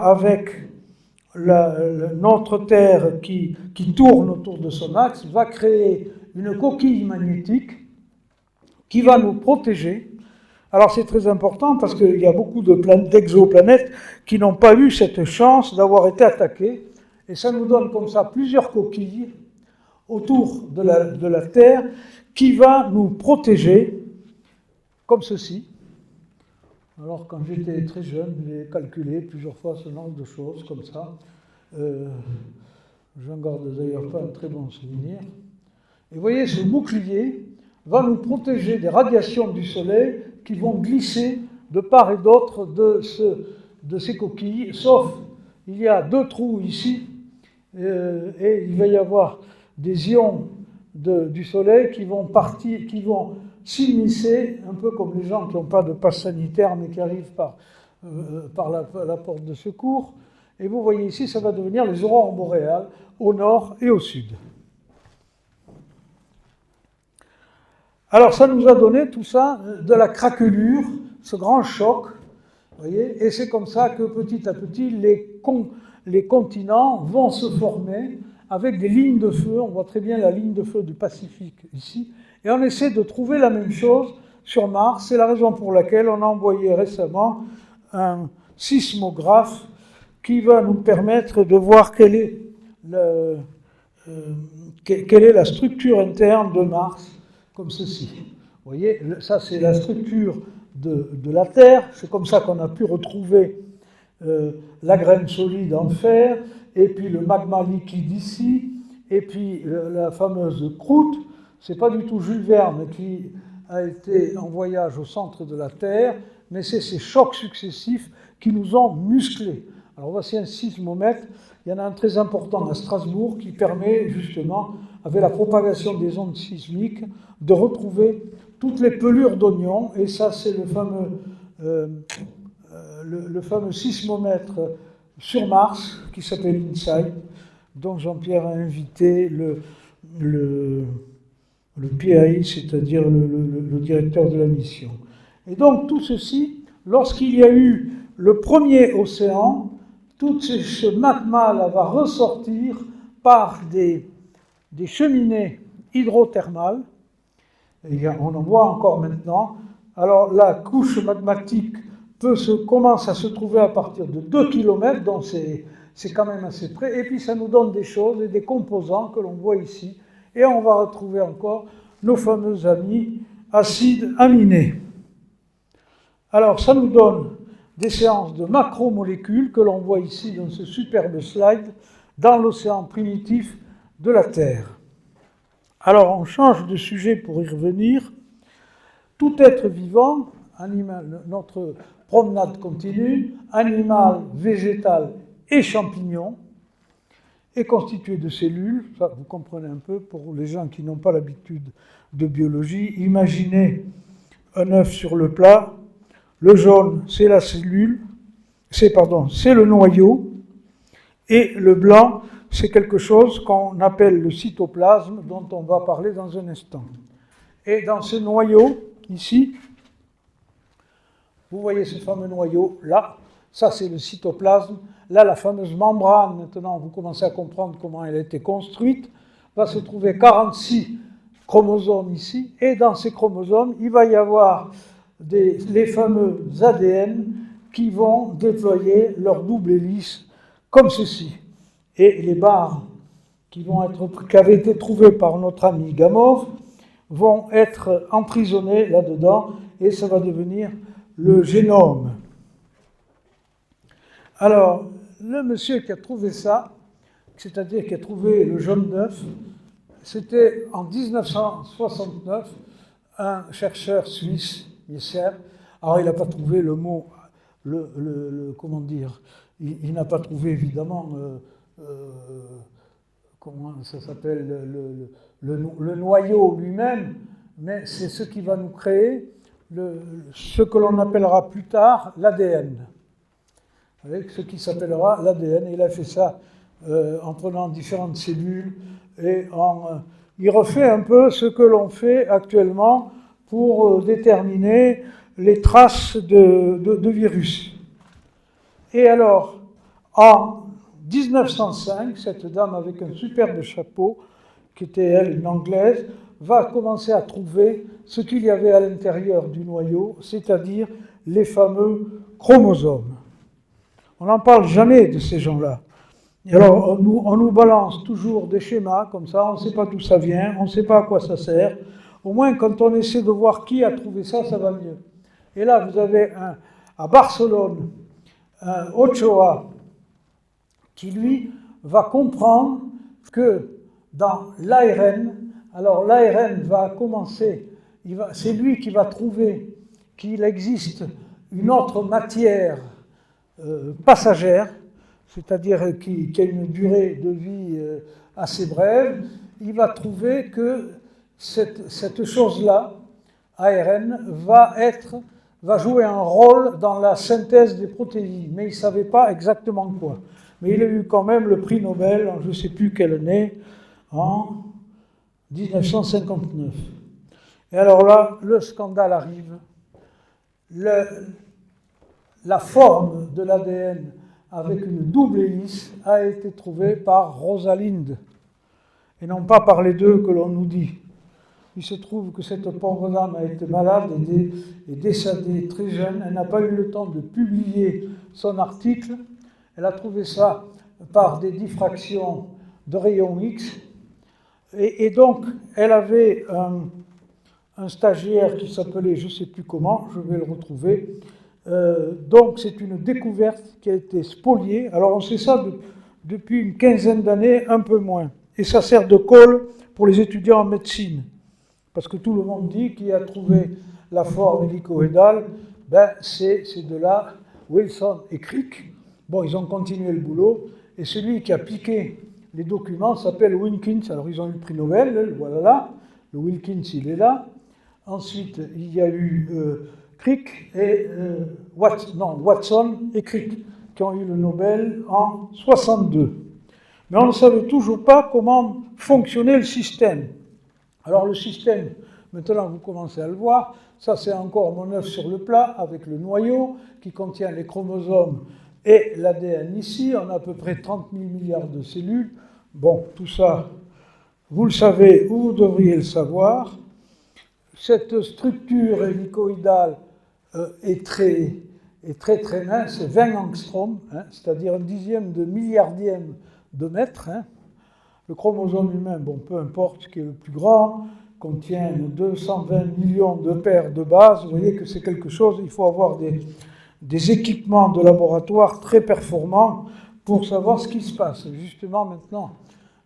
Speaker 1: avec notre Terre qui tourne autour de son axe, va créer une coquille magnétique qui va nous protéger. Alors c'est très important parce qu'il y a beaucoup d'exoplanètes qui n'ont pas eu cette chance d'avoir été attaquées, et ça nous donne comme ça plusieurs coquilles autour de la Terre qui va nous protéger, comme ceci. Alors quand j'étais très jeune, j'ai calculé plusieurs fois ce nombre de choses comme ça. J'en garde d'ailleurs pas un très bon souvenir. Et vous voyez, ce bouclier va nous protéger des radiations du Soleil qui vont glisser de part et d'autre de ces coquilles, sauf il y a 2 trous ici, et il va y avoir des ions du Soleil qui vont s'immiscer, un peu comme les gens qui n'ont pas de passe sanitaire mais qui arrivent par la porte de secours. Et vous voyez ici, ça va devenir les aurores boréales au nord et au sud. Alors ça nous a donné tout ça, de la craquelure, ce grand choc, vous voyez, et c'est comme ça que petit à petit les continents vont se former avec des lignes de feu. On voit très bien la ligne de feu du Pacifique ici, et on essaie de trouver la même chose sur Mars. C'est la raison pour laquelle on a envoyé récemment un sismographe qui va nous permettre de voir quelle est la structure interne de Mars, comme ceci. Vous voyez, ça c'est la structure de la Terre, c'est comme ça qu'on a pu retrouver la graine solide en fer, et puis le magma liquide ici, et puis la fameuse croûte. C'est pas du tout Jules Verne qui a été en voyage au centre de la Terre, mais c'est ces chocs successifs qui nous ont musclés. Alors voici un sismomètre, il y en a un très important à Strasbourg qui permet justement, avec la propagation des ondes sismiques, de retrouver toutes les pelures d'oignons, et ça c'est le fameux sismomètre sur Mars qui s'appelle InSight, dont Jean-Pierre a invité le PI, c'est-à-dire le directeur de la mission. Et donc tout ceci, lorsqu'il y a eu le premier océan, tout ce magma va ressortir par des cheminées hydrothermales, et on en voit encore maintenant. Alors la couche magmatique commence à se trouver à partir de 2 km, donc c'est quand même assez près, et puis ça nous donne des choses et des composants que l'on voit ici, et on va retrouver encore nos fameux amis acides aminés. Alors ça nous donne des séances de macromolécules que l'on voit ici dans ce superbe slide, dans l'océan primitif de la Terre. Alors on change de sujet pour y revenir. Tout être vivant, animal, notre promenade continue, animal, végétal et champignon, est constitué de cellules. Ça, vous comprenez un peu pour les gens qui n'ont pas l'habitude de biologie. Imaginez un œuf sur le plat. Le jaune, c'est la cellule, c'est le noyau, et le blanc, c'est quelque chose qu'on appelle le cytoplasme, dont on va parler dans un instant. Et dans ce noyau, ici, vous voyez ce fameux noyau, là, ça c'est le cytoplasme. Là, la fameuse membrane, maintenant vous commencez à comprendre comment elle a été construite, va se trouver 46 chromosomes ici, et dans ces chromosomes, il va y avoir les fameux ADN qui vont déployer leur double hélice comme ceci. Et les barres qui avaient été trouvées par notre ami Gamow vont être emprisonnées là-dedans, et ça va devenir le génome. Alors, le monsieur qui a trouvé ça c'est-à-dire qui a trouvé le jaune d'œuf, c'était en 1969 un chercheur suisse, Miesser. Alors il n'a pas trouvé le mot, comment dire, il n'a pas trouvé évidemment, comment ça s'appelle, le noyau lui-même, mais c'est ce qui va nous créer ce que l'on appellera plus tard l'ADN. Avec ce qui s'appellera l'ADN. Il a fait ça en prenant différentes cellules et il refait un peu ce que l'on fait actuellement pour déterminer les traces de virus. Et alors, en 1905, cette dame avec un superbe chapeau, qui était elle une anglaise, va commencer à trouver ce qu'il y avait à l'intérieur du noyau, c'est-à-dire les fameux chromosomes. On n'en parle jamais de ces gens-là. Et alors, on nous balance toujours des schémas comme ça, on ne sait pas d'où ça vient, on ne sait pas à quoi ça sert. Au moins, quand on essaie de voir qui a trouvé ça, ça va mieux. Et là, vous avez à Barcelone, un Ochoa, qui lui va comprendre que dans l'ARN, alors l'ARN va commencer, c'est lui qui va trouver qu'il existe une autre matière passagère, c'est-à-dire qui a une durée de vie assez brève. Il va trouver que cette chose-là, ARN, va jouer un rôle dans la synthèse des protéines, mais il ne savait pas exactement quoi. Mais il a eu quand même le prix Nobel, je ne sais plus quelle année, en 1959. Et alors là, le scandale arrive. La forme de l'ADN avec une double hélice a été trouvée par Rosalind, et non pas par les deux que l'on nous dit. Il se trouve que cette pauvre dame a été malade et décédée très jeune. Elle n'a pas eu le temps de publier son article. Elle a trouvé ça par des diffractions de rayons X. Et donc, elle avait un stagiaire qui s'appelait, je ne sais plus comment, je vais le retrouver. Donc, c'est une découverte qui a été spoliée. Alors, on sait ça depuis une quinzaine d'années, un peu moins. Et ça sert de colle pour les étudiants en médecine. Parce que tout le monde dit qu'il a trouvé la forme hélicoïdale, c'est de là, Wilson et Crick. Bon, ils ont continué le boulot, et celui qui a piqué les documents s'appelle Wilkins. Alors, ils ont eu le prix Nobel, le voilà là. Le Wilkins, il est là. Ensuite, il y a eu Crick et Watson et Crick, qui ont eu le Nobel en 62. Mais on ne savait toujours pas comment fonctionnait le système. Alors le système, maintenant vous commencez à le voir, ça c'est encore mon œuf sur le plat avec le noyau qui contient les chromosomes et l'ADN ici. On a à peu près 30 000 milliards de cellules. Bon, tout ça, vous le savez ou vous devriez le savoir. Cette structure hélicoïdale est très mince, c'est 20 angstroms, c'est-à-dire un dixième de milliardième de mètre. Le chromosome humain, bon, peu importe, qui est le plus grand, contient 220 millions de paires de bases. Vous voyez que c'est quelque chose, il faut avoir des équipements de laboratoire très performants pour savoir ce qui se passe. Justement, maintenant,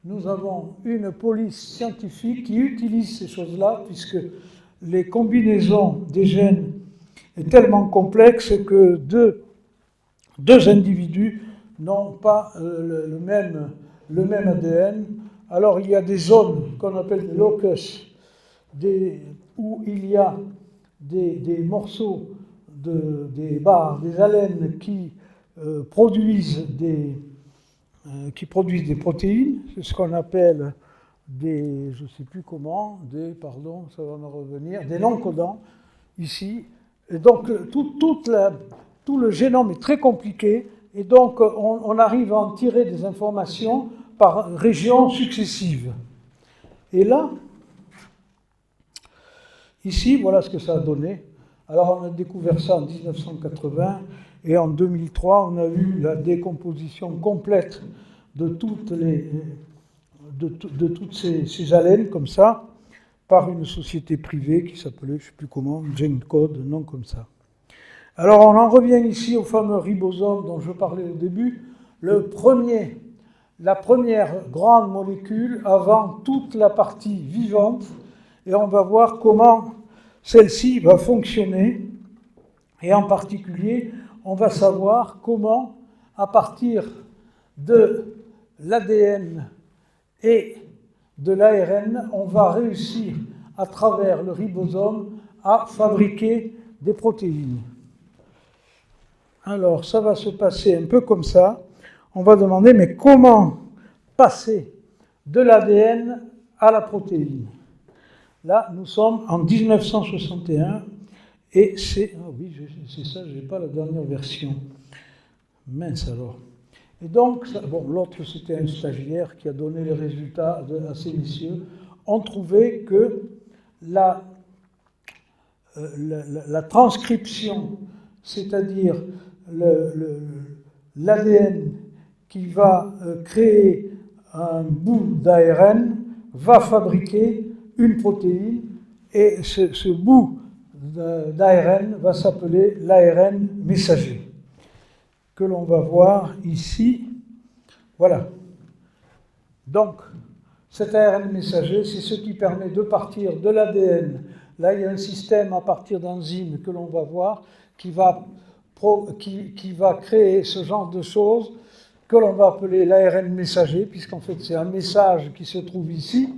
Speaker 1: nous avons une police scientifique qui utilise ces choses-là, puisque les combinaisons des gènes est tellement complexe que deux individus n'ont pas le même ADN. Alors il y a des zones qu'on appelle des locus, où il y a des morceaux, des barres, des haleines qui produisent des protéines. C'est ce qu'on appelle je ne sais plus comment, ça va me revenir, des non-codants, ici. Et donc tout le génome est très compliqué, et donc on arrive à en tirer des informations par régions successives. Et là, ici, voilà ce que ça a donné. Alors on a découvert ça en 1980, et en 2003, on a eu la décomposition complète de toutes ces haleines, comme ça, par une société privée qui s'appelait, je ne sais plus comment, GenCode, un nom comme ça. Alors on en revient ici au fameux ribosome dont je parlais au début. Le premier la première grande molécule avant toute la partie vivante, et on va voir comment celle-ci va fonctionner, et en particulier, on va savoir comment, à partir de l'ADN et de l'ARN, on va réussir, à travers le ribosome, à fabriquer des protéines. Alors, ça va se passer un peu comme ça. On va demander, mais comment passer de l'ADN à la protéine? Là, nous sommes en 1961, et c'est... Ah oui, c'est ça, je n'ai pas la dernière version. Mince alors. Et donc, bon, l'autre, c'était un stagiaire qui a donné les résultats à ces messieurs. On trouvait que la transcription, c'est-à-dire l'ADN qui va créer un bout d'ARN, va fabriquer une protéine, et ce bout d'ARN va s'appeler l'ARN messager, que l'on va voir ici. Voilà. Donc, cet ARN messager, c'est ce qui permet de partir de l'ADN. Là, il y a un système à partir d'enzymes que l'on va voir qui va créer ce genre de choses que l'on va appeler l'ARN messager, puisqu'en fait, c'est un message qui se trouve ici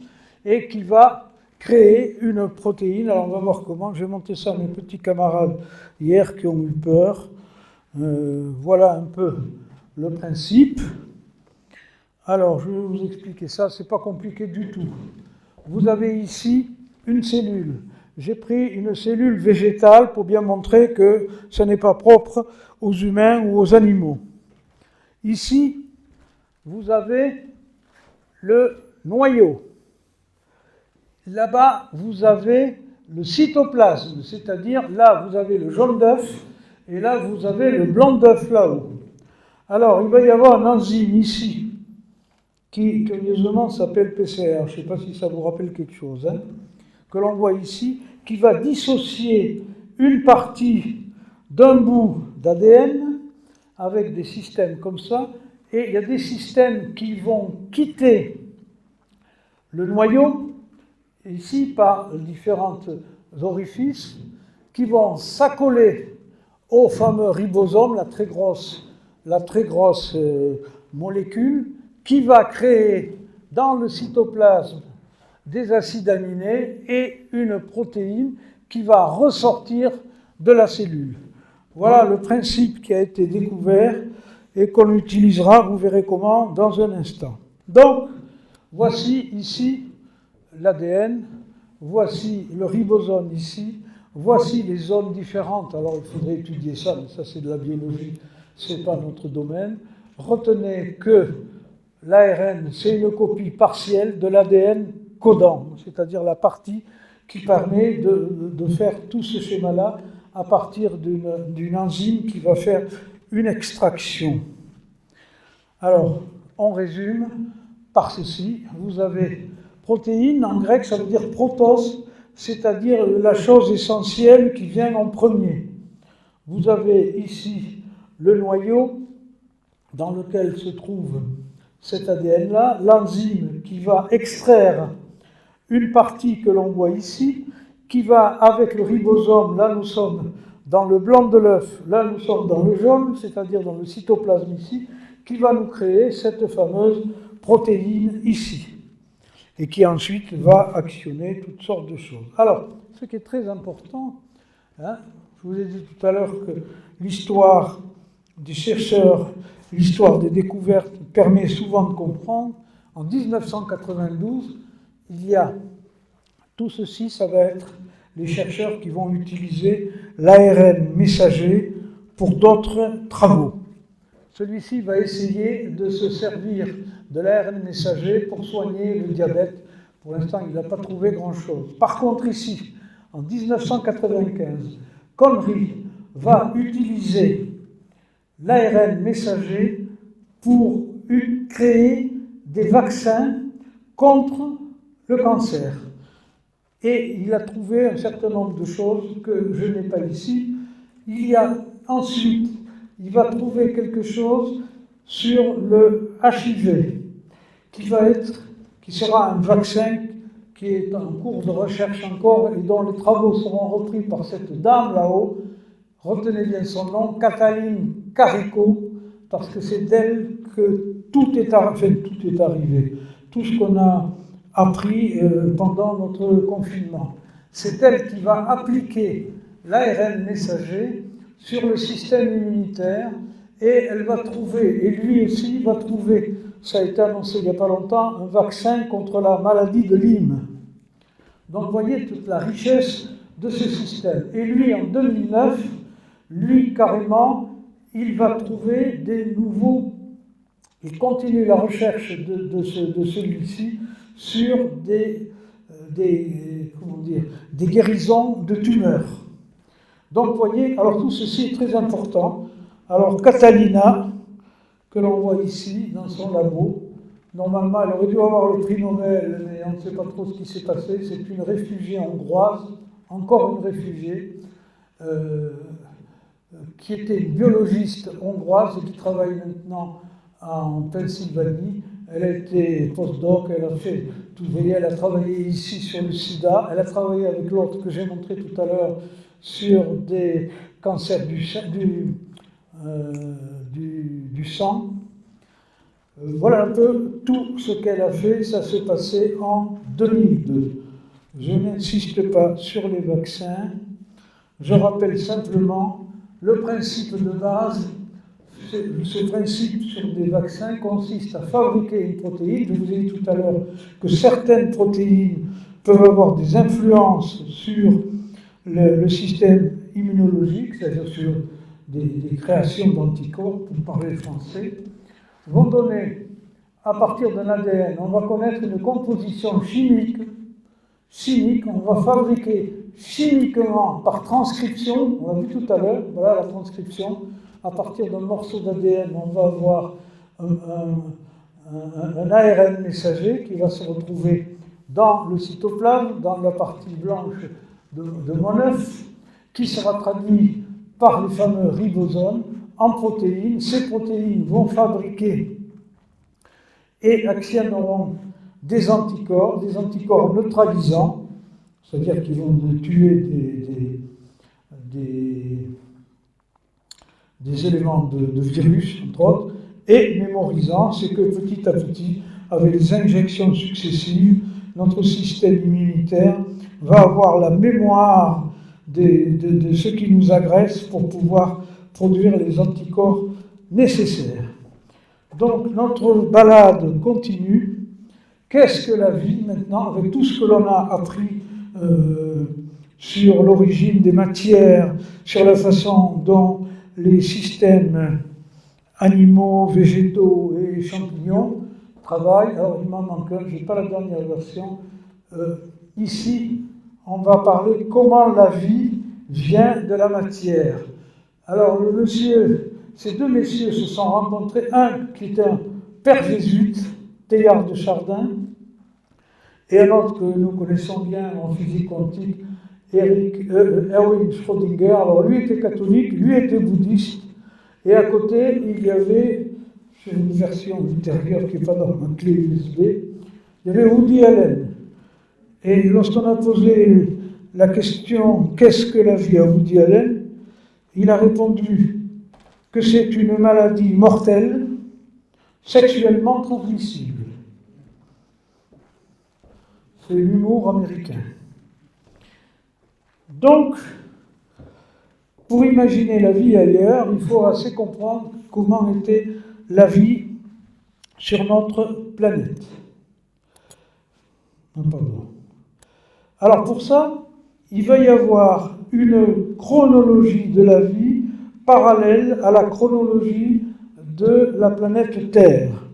Speaker 1: et qui va créer une protéine. Alors, on va voir comment. J'ai montré ça à mes petits camarades hier qui ont eu peur. Voilà un peu le principe. Alors, je vais vous expliquer ça, c'est pas compliqué du tout. Vous avez ici une cellule. J'ai pris une cellule végétale pour bien montrer que ce n'est pas propre aux humains ou aux animaux. Ici, vous avez le noyau. Là-bas, vous avez le cytoplasme, c'est-à-dire là, vous avez le jaune d'œuf, et là, vous avez le blanc d'œuf là-haut. Alors, il va y avoir une enzyme ici, qui curieusement s'appelle PCR, je ne sais pas si ça vous rappelle quelque chose, hein, que l'on voit ici, qui va dissocier une partie d'un bout d'ADN avec des systèmes comme ça, et il y a des systèmes qui vont quitter le noyau, ici par différents orifices, qui vont s'accoler au fameux ribosome, la très grosse molécule, qui va créer dans le cytoplasme des acides aminés et une protéine qui va ressortir de la cellule. Voilà le principe qui a été découvert et qu'on utilisera, vous verrez comment, dans un instant. Donc, voici ici l'ADN, voici le ribosome ici, voici les zones différentes. Alors, il faudrait étudier ça, mais ça c'est de la biologie, ce n'est pas notre domaine. Retenez que l'ARN, c'est une copie partielle de l'ADN codant, c'est-à-dire la partie qui permet de faire tout ce schéma-là à partir d'une enzyme qui va faire une extraction. Alors, on résume par ceci. Vous avez protéine, en grec, ça veut dire protos, c'est-à-dire la chose essentielle qui vient en premier. Vous avez ici le noyau dans lequel se trouve cet ADN-là, l'enzyme qui va extraire une partie que l'on voit ici, qui va avec le ribosome, là nous sommes dans le blanc de l'œuf, là nous sommes dans le jaune, c'est-à-dire dans le cytoplasme ici, qui va nous créer cette fameuse protéine ici, et qui ensuite va actionner toutes sortes de choses. Alors, ce qui est très important, hein, je vous ai dit tout à l'heure que l'histoire des chercheurs, l'histoire des découvertes permet souvent de comprendre. En 1992, il y a tout ceci, ça va être les chercheurs qui vont utiliser l'ARN messager pour d'autres travaux. Celui-ci va essayer de se servir de l'ARN messager pour soigner le diabète. Pour l'instant, il n'a pas trouvé grand-chose. Par contre, ici, en 1995, Connery va utiliser l'ARN messager pour créer des vaccins contre le cancer. Et il a trouvé un certain nombre de choses que je n'ai pas ici. Ensuite, il va trouver quelque chose sur le HIV. qui sera un vaccin qui est en cours de recherche encore et dont les travaux seront repris par cette dame là-haut. Retenez bien son nom, Katalin Karikó, parce que c'est d'elle que tout est arrivé. Tout ce qu'on a appris pendant notre confinement. C'est elle qui va appliquer l'ARN messager sur le système immunitaire et elle va trouver, et lui aussi va trouver, ça a été annoncé il n'y a pas longtemps, un vaccin contre la maladie de Lyme. Donc vous voyez toute la richesse de ce système. Et lui, en 2009, lui carrément, il va trouver des nouveaux, il continue la recherche de celui-ci sur des guérisons de tumeurs. Donc vous voyez, alors tout ceci est très important. Alors Catalina, que l'on voit ici dans son labo, normalement elle aurait dû avoir le prix Nobel, mais on ne sait pas trop ce qui s'est passé. C'est une réfugiée hongroise, encore une réfugiée, qui était une biologiste hongroise et qui travaille maintenant en Pennsylvanie. Elle a été postdoc, elle a fait tout, vous voyez, elle a travaillé ici sur le sida, elle a travaillé avec l'autre que j'ai montré tout à l'heure sur des cancers du sang. Voilà un peu tout ce qu'elle a fait, ça s'est passé en 2002. Je n'insiste pas sur les vaccins, je rappelle simplement le principe de base. Ce principe sur des vaccins consiste à fabriquer une protéine. Je vous ai dit tout à l'heure que certaines protéines peuvent avoir des influences sur le système immunologique, c'est-à-dire sur des créations d'anticorps, pour parler français, vont donner, à partir d'un ADN, on va connaître une composition chimique, on va fabriquer chimiquement, par transcription, on l'a vu tout à l'heure, voilà la transcription, à partir d'un morceau d'ADN, on va avoir un ARN messager qui va se retrouver dans le cytoplasme, dans la partie blanche de mon œuf, qui sera traduit par les fameux ribosomes en protéines. Ces protéines vont fabriquer et actionneront des anticorps neutralisants, c'est-à-dire qu'ils vont tuer des éléments de virus, entre autres, et mémorisant, c'est que petit à petit, avec les injections successives, notre système immunitaire va avoir la mémoire de ce qui nous agresse pour pouvoir produire les anticorps nécessaires. Donc notre balade continue. Qu'est-ce que la vie maintenant, avec tout ce que l'on a appris sur l'origine des matières, sur la façon dont les systèmes animaux, végétaux et champignons travaillent. Alors il m'en manque un, je n'ai pas la dernière version. Ici, on va parler comment la vie vient de la matière. Alors ces deux messieurs se sont rencontrés, un qui est un père jésuite, Teilhard de Chardin, et un autre que nous connaissons bien en physique quantique, Erwin Schrödinger. Alors lui était catholique, lui était bouddhiste, et à côté il y avait, c'est une version ultérieure qui n'est pas dans ma clé USB, il y avait Woody Allen. Et lorsqu'on a posé la question « Qu'est-ce que la vie ?» à Woody Allen, il a répondu que c'est une maladie mortelle, sexuellement transmissible. C'est l'humour américain. Donc, pour imaginer la vie ailleurs, il faut assez comprendre comment était la vie sur notre planète. Alors pour ça, il va y avoir une chronologie de la vie parallèle à la chronologie de la planète Terre.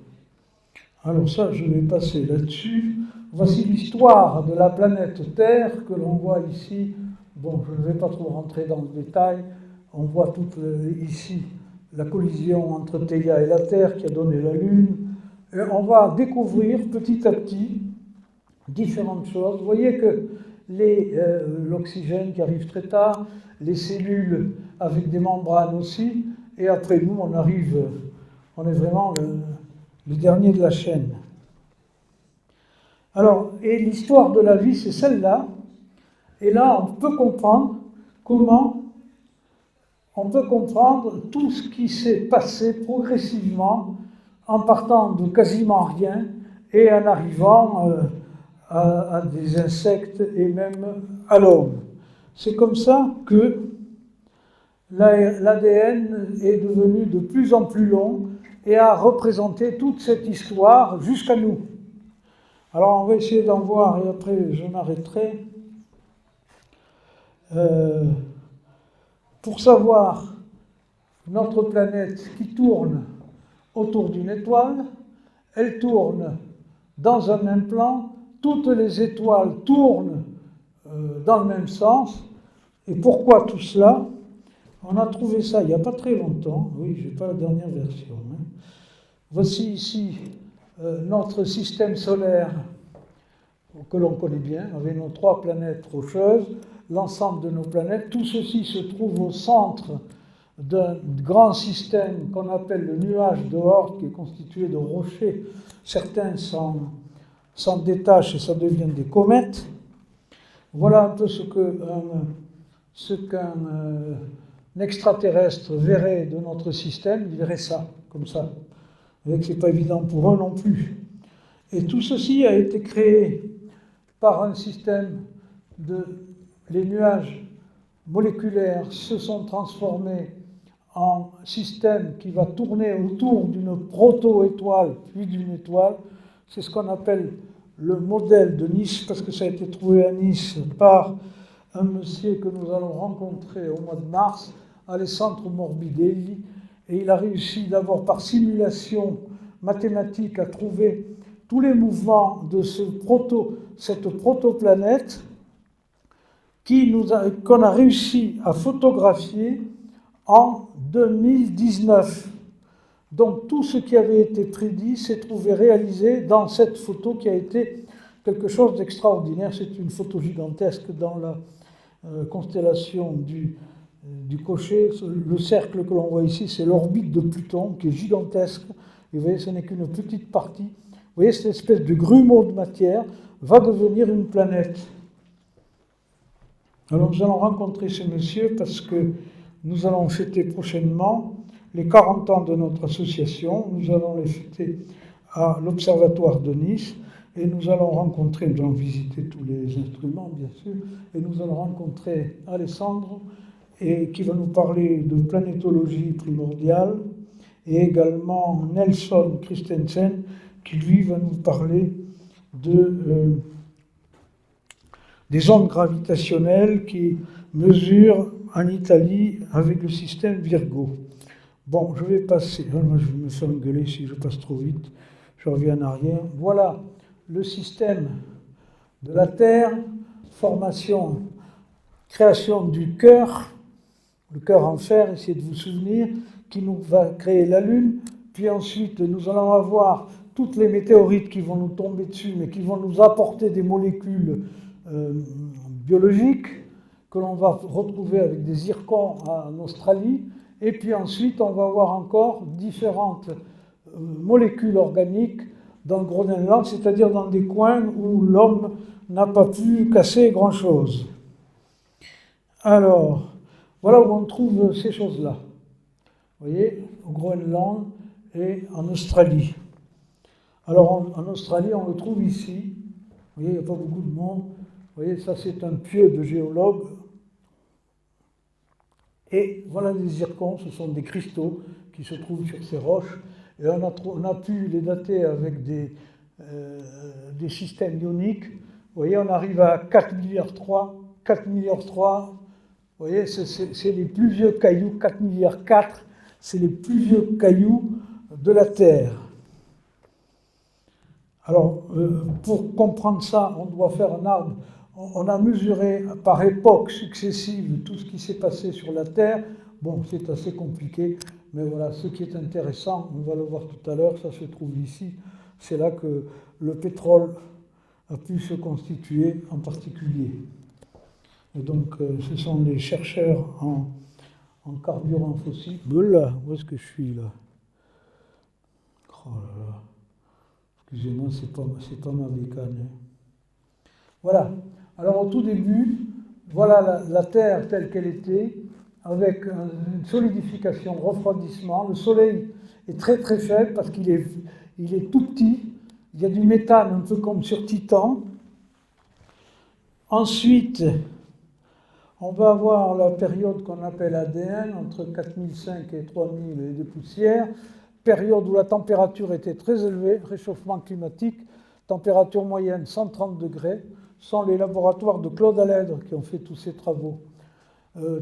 Speaker 1: Alors ça, je vais passer là-dessus. Voici l'histoire de la planète Terre que l'on voit ici. Bon, je ne vais pas trop rentrer dans le détail. On voit ici la collision entre Theia et la Terre qui a donné la Lune. Et on va découvrir petit à petit différentes choses. Vous voyez que l'oxygène qui arrive très tard, les cellules avec des membranes aussi, et après nous, on est vraiment le dernier de la chaîne. Alors, et l'histoire de la vie, c'est celle-là. Et là, on peut comprendre tout ce qui s'est passé progressivement en partant de quasiment rien et en arrivant à des insectes et même à l'homme. C'est comme ça que l'ADN est devenu de plus en plus long et a représenté toute cette histoire jusqu'à nous. Alors on va essayer d'en voir et après je m'arrêterai. Pour savoir notre planète qui tourne autour d'une étoile, elle tourne dans un même plan, toutes les étoiles tournent dans le même sens. Et pourquoi tout cela? On a trouvé ça il n'y a pas très longtemps. Oui, je n'ai pas la dernière version. Voici ici notre système solaire que l'on connaît bien, avec nos 3 planètes rocheuses, l'ensemble de nos planètes. Tout ceci se trouve au centre d'un grand système qu'on appelle le nuage de Oort, qui est constitué de rochers. Certains s'en détachent et ça devient des comètes. Voilà un peu ce qu'un extraterrestre verrait de notre système. Il verrait ça, comme ça. Et que ce n'est pas évident pour eux non plus. Et tout ceci a été créé par un système les nuages moléculaires se sont transformés en système qui va tourner autour d'une proto-étoile, puis d'une étoile. C'est ce qu'on appelle le modèle de Nice, parce que ça a été trouvé à Nice par un monsieur que nous allons rencontrer au mois de mars, Alessandro Morbidelli, et il a réussi d'abord par simulation mathématique à trouver tous les mouvements de cette protoplanète qu'on a réussi à photographier en 2019. Donc tout ce qui avait été prédit s'est trouvé réalisé dans cette photo qui a été quelque chose d'extraordinaire. C'est une photo gigantesque dans la constellation du Cocher. Le cercle que l'on voit ici, c'est l'orbite de Pluton qui est gigantesque. Et vous voyez, ce n'est qu'une petite partie. Vous voyez, cette espèce de grumeau de matière va devenir une planète. Alors nous allons rencontrer ce monsieur parce que nous allons fêter prochainement les 40 ans de notre association. Nous allons les fêter à l'Observatoire de Nice et nous allons visiter tous les instruments bien sûr, et nous allons rencontrer Alessandro qui va nous parler de planétologie primordiale, et également Nelson Christensen qui lui va nous parler des ondes gravitationnelles qui mesurent en Italie avec le système Virgo. Bon, je vais passer. Moi, je vais me faire engueuler si je passe trop vite. Je reviens en arrière. Voilà le système de la Terre, création du cœur, le cœur en fer, essayez de vous souvenir, qui nous va créer la Lune. Puis ensuite, nous allons avoir toutes les météorites qui vont nous tomber dessus, mais qui vont nous apporter des molécules biologiques que l'on va retrouver avec des zircons en Australie. Et puis ensuite, on va avoir encore différentes molécules organiques dans le Groenland, c'est-à-dire dans des coins où l'homme n'a pas pu casser grand-chose. Alors, voilà où on trouve ces choses-là. Vous voyez, au Groenland et en Australie. Alors, en Australie, on le trouve ici. Vous voyez, il n'y a pas beaucoup de monde. Vous voyez, ça, c'est un pieu de géologue. Et voilà des zircons, ce sont des cristaux qui se trouvent sur ces roches. Et on a pu les dater avec des systèmes ioniques. Vous voyez, on arrive à 4 milliards 3. 4 milliards 3, vous voyez, c'est les plus vieux cailloux. 4 milliards 4, c'est les plus vieux cailloux de la Terre. Alors, pour comprendre ça, on doit faire un arbre. On a mesuré par époque successive tout ce qui s'est passé sur la Terre. Bon, c'est assez compliqué, mais voilà, ce qui est intéressant, on va le voir tout à l'heure, ça se trouve ici. C'est là que le pétrole a pu se constituer en particulier. Et donc, ce sont les chercheurs en carburant fossile. Là, où est-ce que je suis là? Oh là là. Excusez-moi, c'est pas ma bécane. Voilà. Alors au tout début, voilà la Terre telle qu'elle était, avec une solidification, refroidissement. Le Soleil est très très faible parce qu'il est tout petit. Il y a du méthane un peu comme sur Titan. Ensuite, on va avoir la période qu'on appelle ADN, entre 4005 et 3000 et des poussières, période où la température était très élevée, réchauffement climatique, température moyenne 130 degrés, ce sont les laboratoires de Claude Allègre qui ont fait tous ces travaux.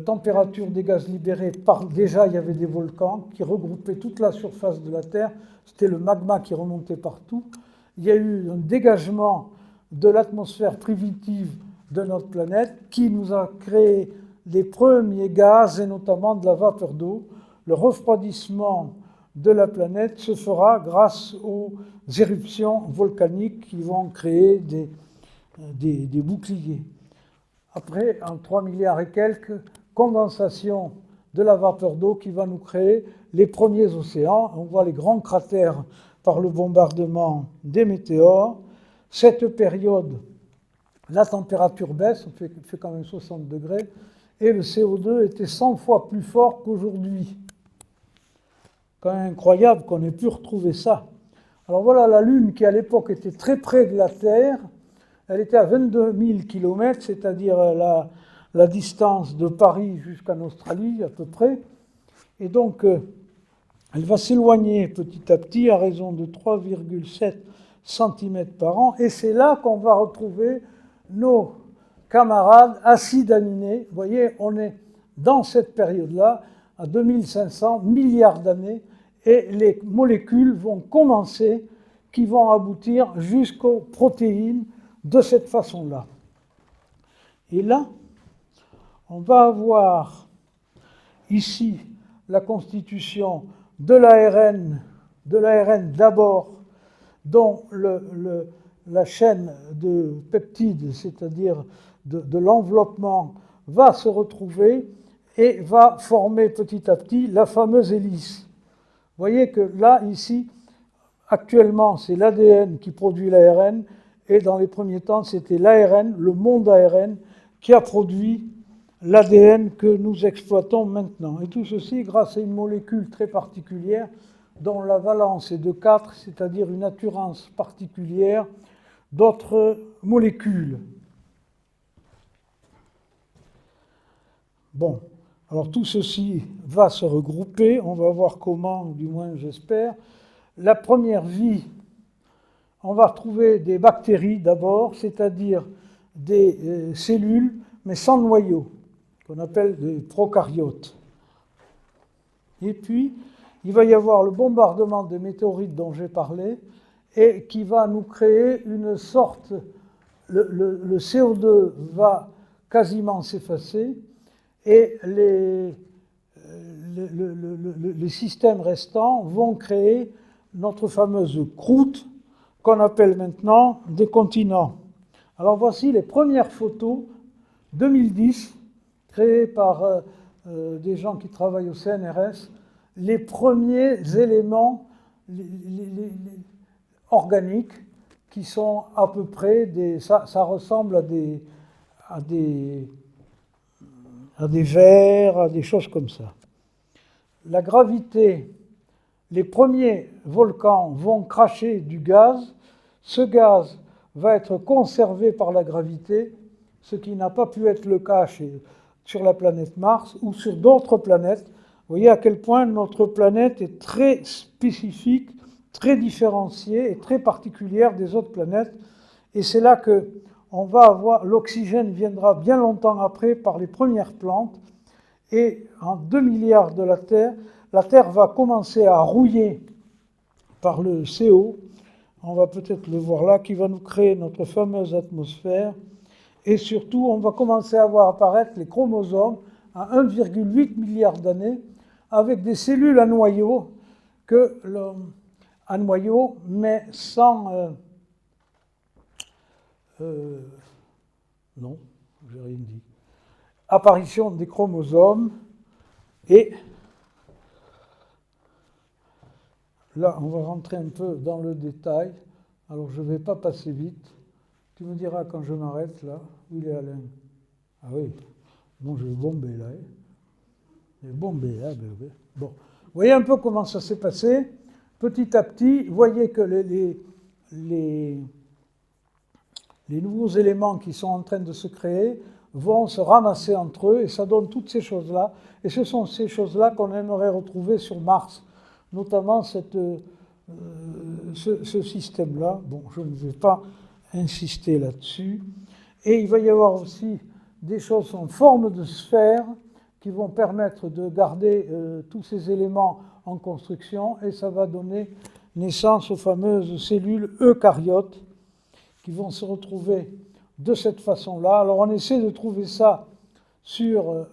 Speaker 1: Température des gaz libérés, déjà il y avait des volcans qui regroupaient toute la surface de la Terre, c'était le magma qui remontait partout. Il y a eu un dégagement de l'atmosphère primitive de notre planète qui nous a créé les premiers gaz et notamment de la vapeur d'eau. Le refroidissement de la planète se fera grâce aux éruptions volcaniques qui vont créer des boucliers. Après, en 3 milliards et quelques, condensation de la vapeur d'eau qui va nous créer les premiers océans. On voit les grands cratères par le bombardement des météores. Cette période, la température baisse, on fait quand même 60 degrés, et le CO2 était 100 fois plus fort qu'aujourd'hui. Quand même incroyable qu'on ait pu retrouver ça. Alors voilà la Lune qui à l'époque était très près de la Terre. Elle était à 22 000 km, c'est-à-dire la distance de Paris jusqu'en Australie à peu près. Et donc, elle va s'éloigner petit à petit à raison de 3,7 cm par an. Et c'est là qu'on va retrouver nos camarades acides aminés. Vous voyez, on est dans cette période-là, à 2500 milliards d'années, et les molécules vont commencer, qui vont aboutir jusqu'aux protéines de cette façon-là. Et là, on va avoir ici la constitution de l'ARN d'abord, dont la chaîne de peptides, c'est-à-dire de l'enveloppement, va se retrouver et va former petit à petit la fameuse hélice. Vous voyez que là, ici, actuellement, c'est l'ADN qui produit l'ARN, et dans les premiers temps, c'était l'ARN, le monde ARN, qui a produit l'ADN que nous exploitons maintenant. Et tout ceci grâce à une molécule très particulière dont la valence est de 4, c'est-à-dire une attirance particulière d'autres molécules. Bon, alors tout ceci va se regrouper, on va voir comment, du moins j'espère. La première vie, on va retrouver des bactéries d'abord, c'est-à-dire des cellules, mais sans noyau, qu'on appelle des prokaryotes. Et puis, il va y avoir le bombardement des météorites dont j'ai parlé, et qui va nous créer une sorte... Le CO2 va quasiment s'effacer, et les systèmes restants vont créer notre fameuse croûte, qu'on appelle maintenant des continents. Alors voici les premières photos, 2010, créées par des gens qui travaillent au CNRS, les premiers éléments organiques qui sont à peu près ça ressemble à des vers, à des choses comme ça. La gravité, les premiers volcans vont cracher du gaz. Ce gaz va être conservé par la gravité, ce qui n'a pas pu être le cas sur la planète Mars ou sur d'autres planètes. Vous voyez à quel point notre planète est très spécifique, très différenciée et très particulière des autres planètes. Et c'est là que on va avoir, l'oxygène viendra bien longtemps après par les premières plantes. Et en 2 milliards de la Terre va commencer à rouiller par le CO, on va peut-être le voir là, qui va nous créer notre fameuse atmosphère. Et surtout, on va commencer à voir apparaître les chromosomes à 1,8 milliard d'années, avec des cellules à noyau, à noyau, mais sans... non, j'ai rien dit. Apparition des chromosomes, et là, on va rentrer un peu dans le détail. Alors, je ne vais pas passer vite. Tu me diras quand je m'arrête là, où il est Alain? Ah oui, bon, je vais bomber là. Je vais bomber là, bébé. Bon, vous voyez un peu comment ça s'est passé. Petit à petit, vous voyez que les nouveaux éléments qui sont en train de se créer vont se ramasser entre eux et ça donne toutes ces choses-là. Et ce sont ces choses-là qu'on aimerait retrouver sur Mars, notamment ce système-là. Bon, je ne vais pas insister là-dessus. Et il va y avoir aussi des choses en forme de sphère qui vont permettre de garder tous ces éléments en construction et ça va donner naissance aux fameuses cellules eucaryotes qui vont se retrouver de cette façon-là. Alors on essaie de trouver ça sur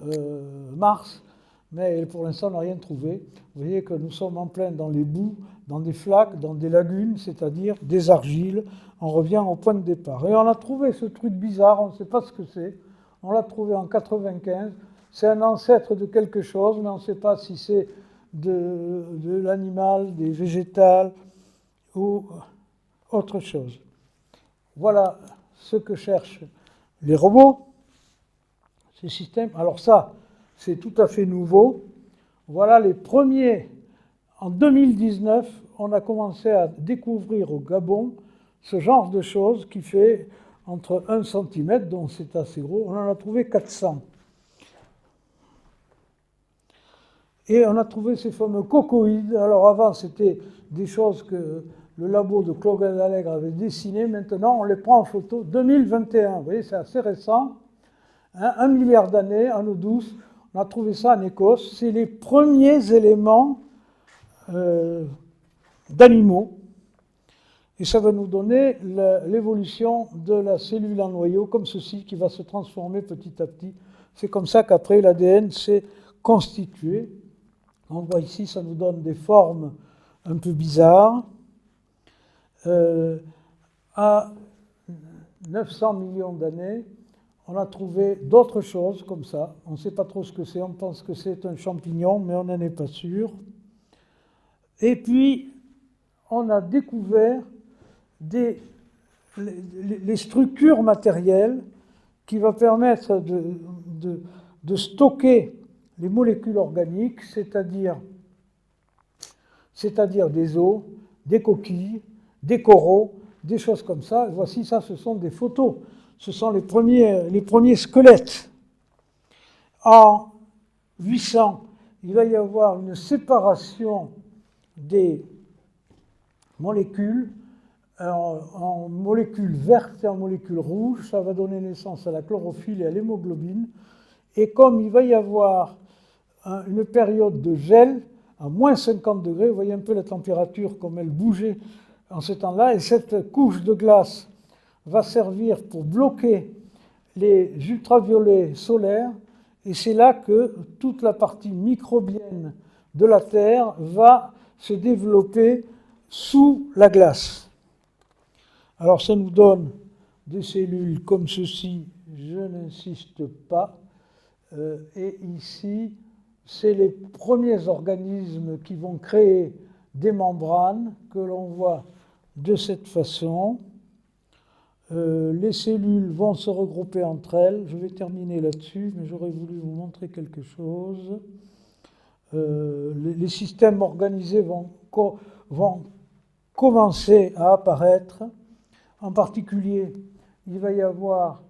Speaker 1: Mars, mais pour l'instant on n'a rien trouvé. Vous voyez que nous sommes en plein dans les boues, dans des flaques, dans des lagunes, c'est-à-dire des argiles. On revient au point de départ. Et on a trouvé ce truc bizarre, on ne sait pas ce que c'est. On l'a trouvé en 95. C'est un ancêtre de quelque chose, mais on ne sait pas si c'est de l'animal, des végétales ou autre chose. Voilà ce que cherchent les robots, ces systèmes. Alors ça, c'est tout à fait nouveau. Voilà les premiers. En 2019, on a commencé à découvrir au Gabon ce genre de choses qui fait entre 1 cm, donc c'est assez gros. On en a trouvé 400. Et on a trouvé ces fameux cocoïdes. Alors avant, c'était des choses que le labo de Claude Allègre avait dessinées. Maintenant, on les prend en photo. 2021, vous voyez, c'est assez récent. 1 milliard d'années, en eau douce. On a trouvé ça en Écosse. C'est les premiers éléments d'animaux. Et ça va nous donner l'évolution de la cellule en noyau, comme ceci, qui va se transformer petit à petit. C'est comme ça qu'après, l'ADN s'est constitué. On voit ici, ça nous donne des formes un peu bizarres. À 900 millions d'années, on a trouvé d'autres choses comme ça. On ne sait pas trop ce que c'est, on pense que c'est un champignon, mais on n'en est pas sûr. Et puis, on a découvert les structures matérielles qui vont permettre de stocker les molécules organiques, c'est-à-dire des os, des coquilles, des coraux, des choses comme ça. Et voici ça, ce sont des photos. Ce sont les premiers squelettes. En 800, il va y avoir une séparation des molécules en molécules vertes et en molécules rouges. Ça va donner naissance à la chlorophylle et à l'hémoglobine. Et comme il va y avoir une période de gel à moins 50 degrés, vous voyez un peu la température comme elle bougeait en ce temps-là, et cette couche de glace va servir pour bloquer les ultraviolets solaires, et c'est là que toute la partie microbienne de la Terre va se développer sous la glace. Alors ça nous donne des cellules comme ceci, je n'insiste pas, et ici, c'est les premiers organismes qui vont créer des membranes que l'on voit de cette façon. Les cellules vont se regrouper entre elles. Je vais terminer là-dessus, mais j'aurais voulu vous montrer quelque chose. Les systèmes organisés vont commencer à apparaître. En particulier, il va y avoir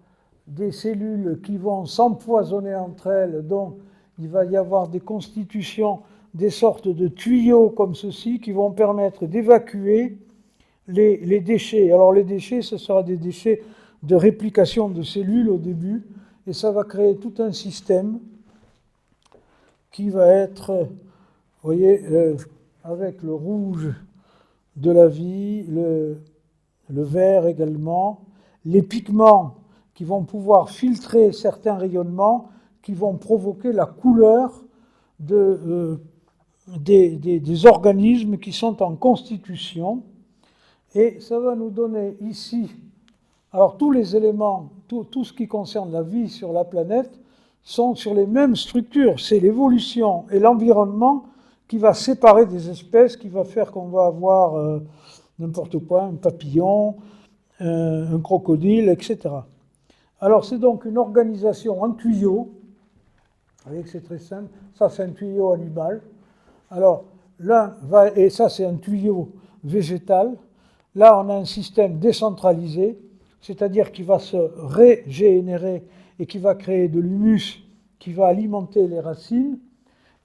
Speaker 1: des cellules qui vont s'empoisonner entre elles, donc il va y avoir des constitutions, des sortes de tuyaux comme ceci qui vont permettre d'évacuer les déchets. Alors les déchets, ce sera des déchets de réplication de cellules au début, et ça va créer tout un système qui va être, vous voyez, avec le rouge de la vie, le vert également, les pigments qui vont pouvoir filtrer certains rayonnements, qui vont provoquer la couleur des organismes qui sont en constitution. Et ça va nous donner ici, alors tous les éléments, tout ce qui concerne la vie sur la planète, sont sur les mêmes structures. C'est l'évolution et l'environnement qui va séparer des espèces, qui va faire qu'on va avoir n'importe quoi, un papillon, un crocodile, etc. Alors c'est donc une organisation en tuyau. Vous voyez que c'est très simple. Ça c'est un tuyau animal. Alors l'un va, et ça c'est un tuyau végétal. Là on a un système décentralisé, c'est-à-dire qui va se régénérer et qui va créer de l'humus qui va alimenter les racines.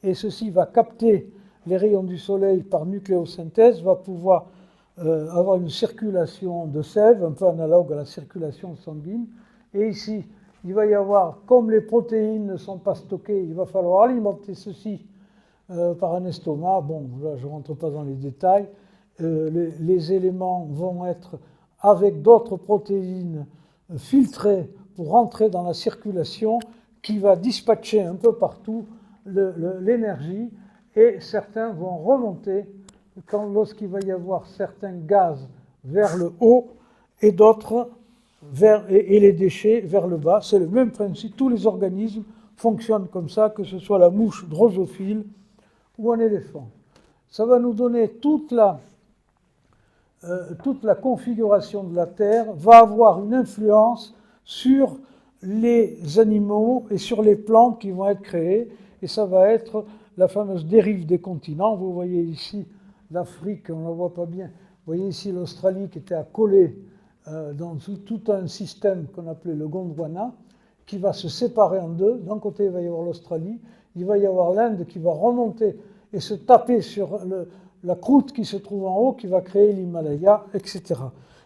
Speaker 1: Et ceci va capter les rayons du soleil par nucléosynthèse, va pouvoir avoir une circulation de sève, un peu analogue à la circulation sanguine. Et ici, il va y avoir, comme les protéines ne sont pas stockées, il va falloir alimenter ceci par un estomac. Bon, là, je ne rentre pas dans les détails. Les éléments vont être, avec d'autres protéines, filtrés pour rentrer dans la circulation qui va dispatcher un peu partout l'énergie, et certains vont remonter lorsqu'il va y avoir certains gaz vers le haut et d'autres et les déchets vers le bas. C'est le même principe. Tous les organismes fonctionnent comme ça, que ce soit la mouche drosophile ou un éléphant. Ça va nous donner toute la configuration de la Terre, va avoir une influence sur les animaux et sur les plantes qui vont être créées, et ça va être la fameuse dérive des continents. Vous voyez ici l'Afrique, on ne la voit pas bien. Vous voyez ici l'Australie qui était accolée dans tout un système qu'on appelait le Gondwana, qui va se séparer en deux. D'un côté, il va y avoir l'Australie, il va y avoir l'Inde qui va remonter et se taper sur la croûte qui se trouve en haut, qui va créer l'Himalaya, etc.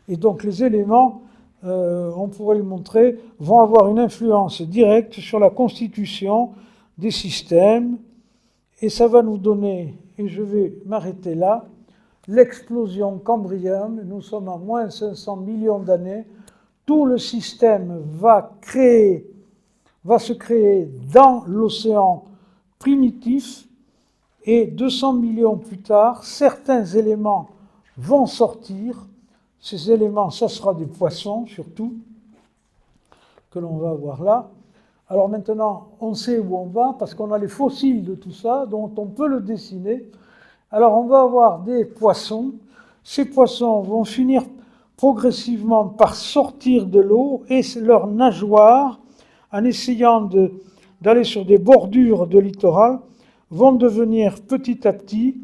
Speaker 1: Et donc les éléments, on pourrait le montrer, vont avoir une influence directe sur la constitution des systèmes, et ça va nous donner, et je vais m'arrêter là, l'explosion cambrienne. Nous sommes à moins 500 millions d'années. Tout le système va se créer dans l'océan primitif, et 200 millions plus tard, certains éléments vont sortir. Ces éléments, ça sera des poissons surtout, que l'on va avoir là. Alors maintenant, on sait où on va, parce qu'on a les fossiles de tout ça, dont on peut le dessiner. Alors on va avoir des poissons. Ces poissons vont finir progressivement par sortir de l'eau, et leurs nageoires, en essayant d'aller sur des bordures de littoral, vont devenir petit à petit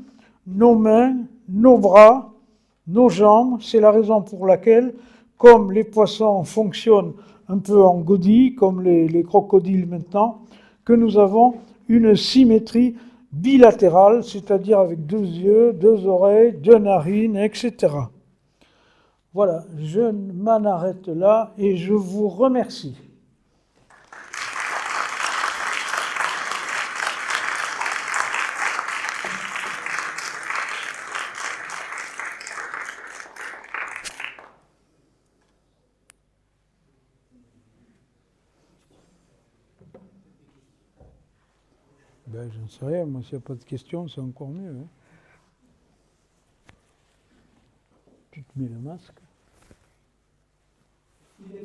Speaker 1: nos mains, nos bras, nos jambes. C'est la raison pour laquelle, comme les poissons fonctionnent un peu en godille, comme les crocodiles maintenant, que nous avons une symétrie bilatérale, c'est-à-dire avec 2 yeux, 2 oreilles, 2 narines, etc. Voilà, je m'en arrête là et je vous remercie. Ben, j'en sais rien, moi, s'il n'y a pas de questions, c'est encore mieux. Hein. Tu te mets le masque.
Speaker 2: Il y a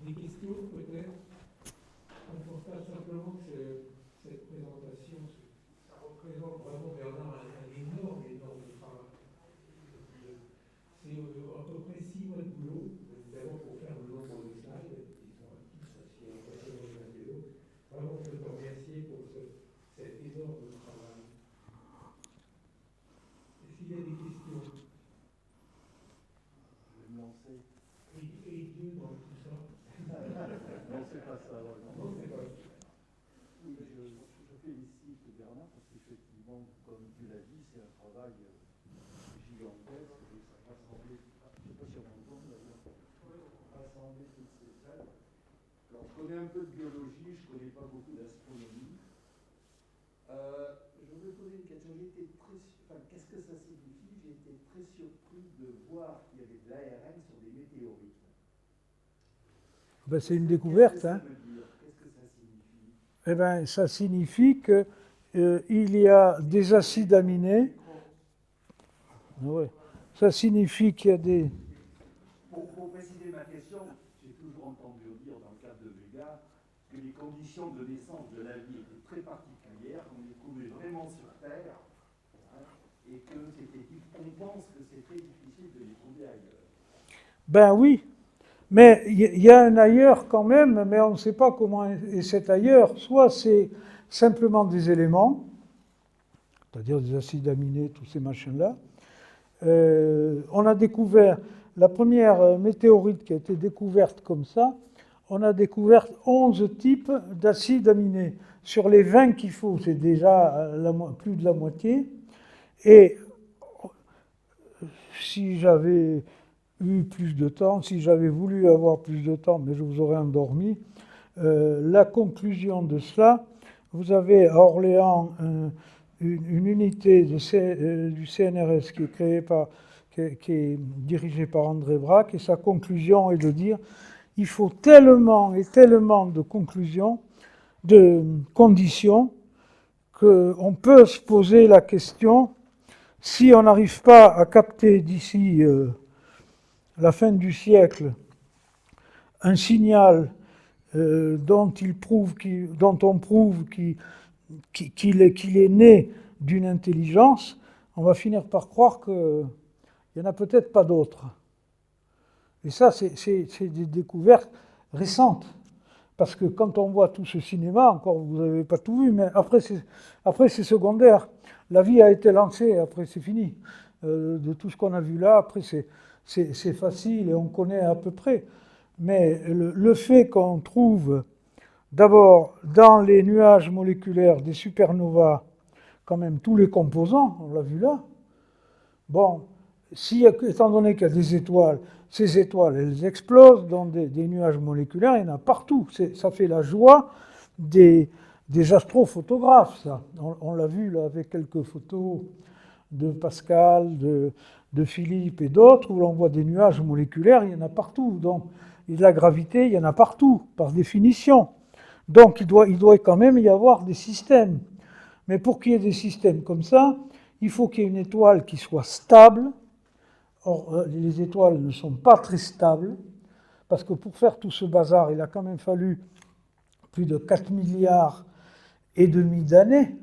Speaker 2: des questions peut-être. On constate simplement que cette présentation, ça représente vraiment Bernard un énorme travail. C'est à peu près 6 mois de boulot, évidemment pour faire le nombre de slides. Ils sont tous assez impressionnants l'un et l'autre. Vraiment, je veux te remercier pour cet énorme travail. Est-ce qu'il y a des questions? Et Dieu dans tout ça.
Speaker 3: Non, c'est pas ça.
Speaker 2: Non, c'est pas ça.
Speaker 3: Oui, je félicite Bernard parce qu'effectivement, comme tu l'as dit, c'est un travail gigantesque et ça rassembler, je ne sais pas si on entend d'ailleurs, rassembler toutes ces salles. Alors, je connais un peu de biologie, je ne connais pas beaucoup d'astronomie. Je voulais poser une question. Qu'est-ce que ça signifie? J'ai été très surpris de voir qu'il y avait de l'ARN sur des météorites.
Speaker 1: Ben, c'est une découverte. Hein.
Speaker 3: Qu'est-ce que ça signifie?
Speaker 1: Eh ben, ça signifie qu'il y a des acides aminés. Ouais. Ça signifie qu'il y a des...
Speaker 3: Pour préciser ma question, j'ai toujours entendu dire dans le cadre de Vega que les conditions de naissance de la vie étaient très particulières, qu'on les trouvait vraiment sur Terre, hein, et que on pense que c'était difficile de les trouver ailleurs.
Speaker 1: Ben oui, mais il y a un ailleurs quand même, mais on ne sait pas comment est cet ailleurs. Soit c'est simplement des éléments, c'est-à-dire des acides aminés, tous ces machins-là. On a découvert, la première météorite qui a été découverte comme ça, on a découvert 11 types d'acides aminés. Sur les 20 qu'il faut, c'est déjà plus de la moitié. Et si j'avais eu plus de temps, si j'avais voulu avoir plus de temps, mais je vous aurais endormi, la conclusion de cela, vous avez à Orléans une unité du CNRS qui est dirigée par André Braque, et sa conclusion est de dire il faut tellement et tellement de conclusions, de conditions, qu'on peut se poser la question, si on n'arrive pas à capter d'ici la fin du siècle un signal dont on prouve qu'il est né d'une intelligence, on va finir par croire qu'il n'y en a peut-être pas d'autres. Et ça, c'est des découvertes récentes. Parce que quand on voit tout ce cinéma, encore vous n'avez pas tout vu, mais après c'est secondaire. La vie a été lancée, après c'est fini. De tout ce qu'on a vu là, après c'est facile et on connaît à peu près. Mais le fait qu'on trouve d'abord dans les nuages moléculaires des supernovas quand même tous les composants, on l'a vu là, bon, étant donné qu'il y a des étoiles, ces étoiles, elles explosent dans des nuages moléculaires, il y en a partout. Ça fait la joie des astrophotographes, ça. On l'a vu là avec quelques photos de Pascal, de Philippe et d'autres, où l'on voit des nuages moléculaires, il y en a partout. Donc, et de la gravité, il y en a partout, par définition. Donc, il doit quand même y avoir des systèmes. Mais pour qu'il y ait des systèmes comme ça, il faut qu'il y ait une étoile qui soit stable. Or, les étoiles ne sont pas très stables, parce que pour faire tout ce bazar, il a quand même fallu plus de 4 milliards et demi d'années,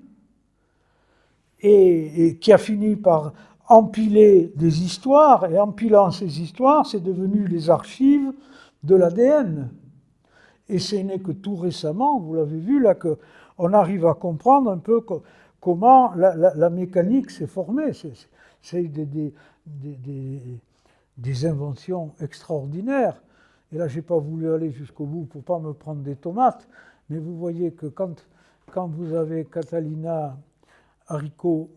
Speaker 1: et qui a fini par empiler des histoires, et empilant ces histoires, c'est devenu les archives de l'ADN. Et ce n'est que tout récemment, vous l'avez vu là, qu'on arrive à comprendre un peu comment la mécanique s'est formée. C'est des inventions extraordinaires. Et là, je n'ai pas voulu aller jusqu'au bout pour ne pas me prendre des tomates, mais vous voyez que quand vous avez Catalina Haricot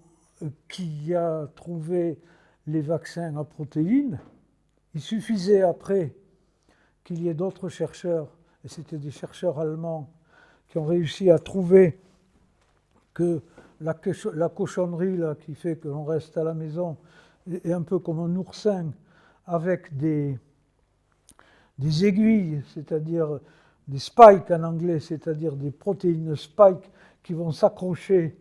Speaker 1: qui a trouvé les vaccins à protéines, il suffisait après qu'il y ait d'autres chercheurs, et c'était des chercheurs allemands, qui ont réussi à trouver que la cochonnerie là, qui fait que l'on reste à la maison est un peu comme un oursin avec des aiguilles, c'est-à-dire des spikes en anglais, c'est-à-dire des protéines spikes qui vont s'accrocher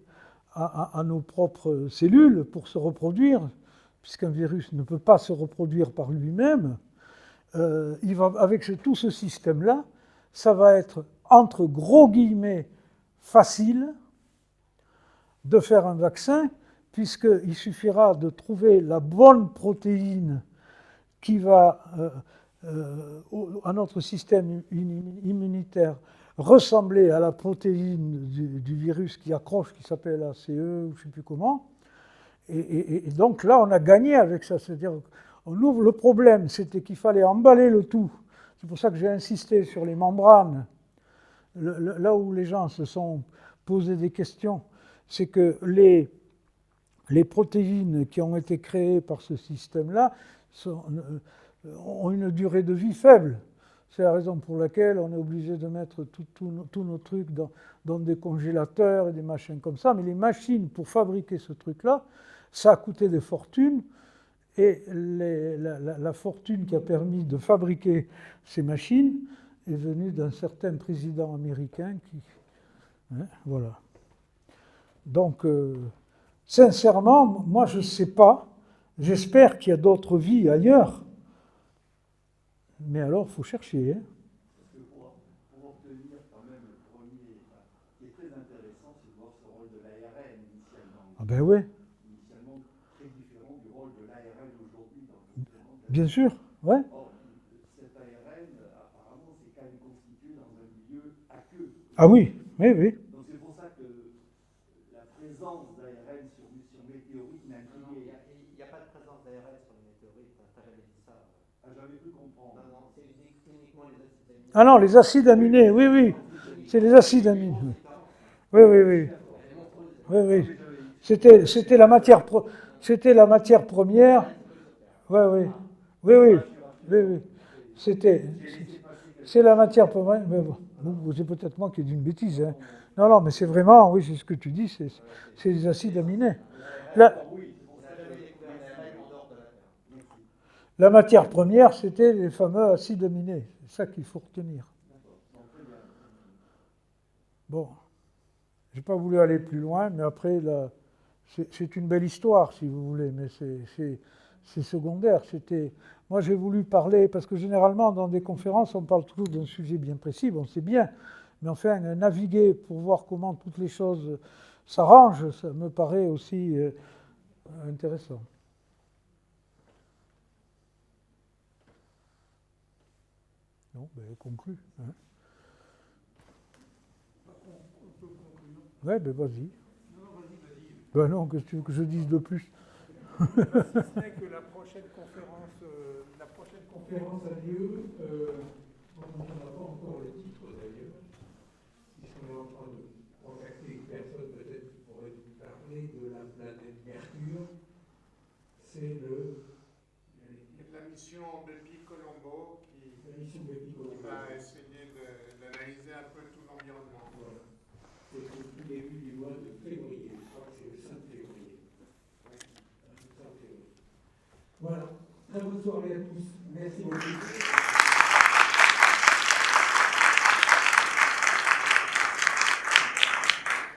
Speaker 1: à nos propres cellules pour se reproduire, puisqu'un virus ne peut pas se reproduire par lui-même. Avec tout ce système-là, ça va être, entre gros guillemets, facile de faire un vaccin, puisqu'il suffira de trouver la bonne protéine qui va, à notre système immunitaire, ressembler à la protéine du virus qui accroche, qui s'appelle ACE, ou je ne sais plus comment. Et donc là, on a gagné avec ça. C'est-à-dire, on ouvre le problème, c'était qu'il fallait emballer le tout. C'est pour ça que j'ai insisté sur les membranes. Là où les gens se sont posés des questions, c'est que les protéines qui ont été créées par ce système-là ont une durée de vie faible. C'est la raison pour laquelle on est obligé de mettre tous nos trucs dans des congélateurs et des machins comme ça. Mais les machines pour fabriquer ce truc-là, ça a coûté des fortunes. Et la fortune qui a permis de fabriquer ces machines est venue d'un certain président américain qui... voilà. Donc, sincèrement, moi je ne sais pas. J'espère qu'il y a d'autres vies ailleurs. Mais alors, il faut chercher. Hein.
Speaker 3: Parce que pour obtenir quand même le premier, qui est très intéressant, c'est de voir ce rôle de l'ARN initialement.
Speaker 1: Ah ben oui.
Speaker 3: Initialement très différent du rôle de l'ARN aujourd'hui dans le fonctionnement de la...
Speaker 1: Bien sûr, ouais.
Speaker 3: Or,
Speaker 1: Ah oui, oui, oui.
Speaker 3: Donc c'est pour ça que la présence d'ARN sur météorites m'a
Speaker 4: Non, il
Speaker 3: intrigué.
Speaker 4: n'y a pas de présence d'ARN sur les météorites, t'as jamais dit ça.
Speaker 3: Ah, j'avais cru comprendre.
Speaker 4: Non, non, c'est uniquement les acides aminés.
Speaker 1: Ah non, les acides aminés, oui, oui. C'est les acides aminés. Oui, oui, oui. Oui, oui. C'était la matière c'était la matière première. Oui, oui. Oui, oui. Oui, oui. C'est la matière première. Mais bon, c'est peut-être moi qui ai dit une bêtise. Hein. Non, non, mais c'est vraiment, oui, c'est ce que tu dis, c'est les acides aminés. La matière première, c'était les fameux acides aminés. C'est ça qu'il faut retenir. Bon, j'ai pas voulu aller plus loin, mais après, là, c'est une belle histoire, si vous voulez, mais c'est secondaire. Moi, j'ai voulu parler, parce que généralement, dans des conférences, on parle toujours d'un sujet bien précis, bon, c'est bien, mais enfin, naviguer pour voir comment toutes les choses s'arrangent, ça me paraît aussi intéressant. Non, ben, conclu. Hein. Ouais, ben vas-y.
Speaker 2: Non, vas-y.
Speaker 1: Ben non, qu'est-ce que tu veux que je dise de plus?
Speaker 2: Si ce n'est que la prochaine conférence a lieu, on n'a pas encore le titre d'ailleurs, puisqu'on est en train de contacter une personne peut-être qui pourrait nous parler de la planète Mercure. C'est
Speaker 5: la mission Bepi Colombo qui va essayer d'analyser un peu tout l'environnement.
Speaker 2: Voilà. C'est au tout début du mois de février, je crois que c'est le 5 février. Voilà. Très bonne soirée à tous. Merci beaucoup.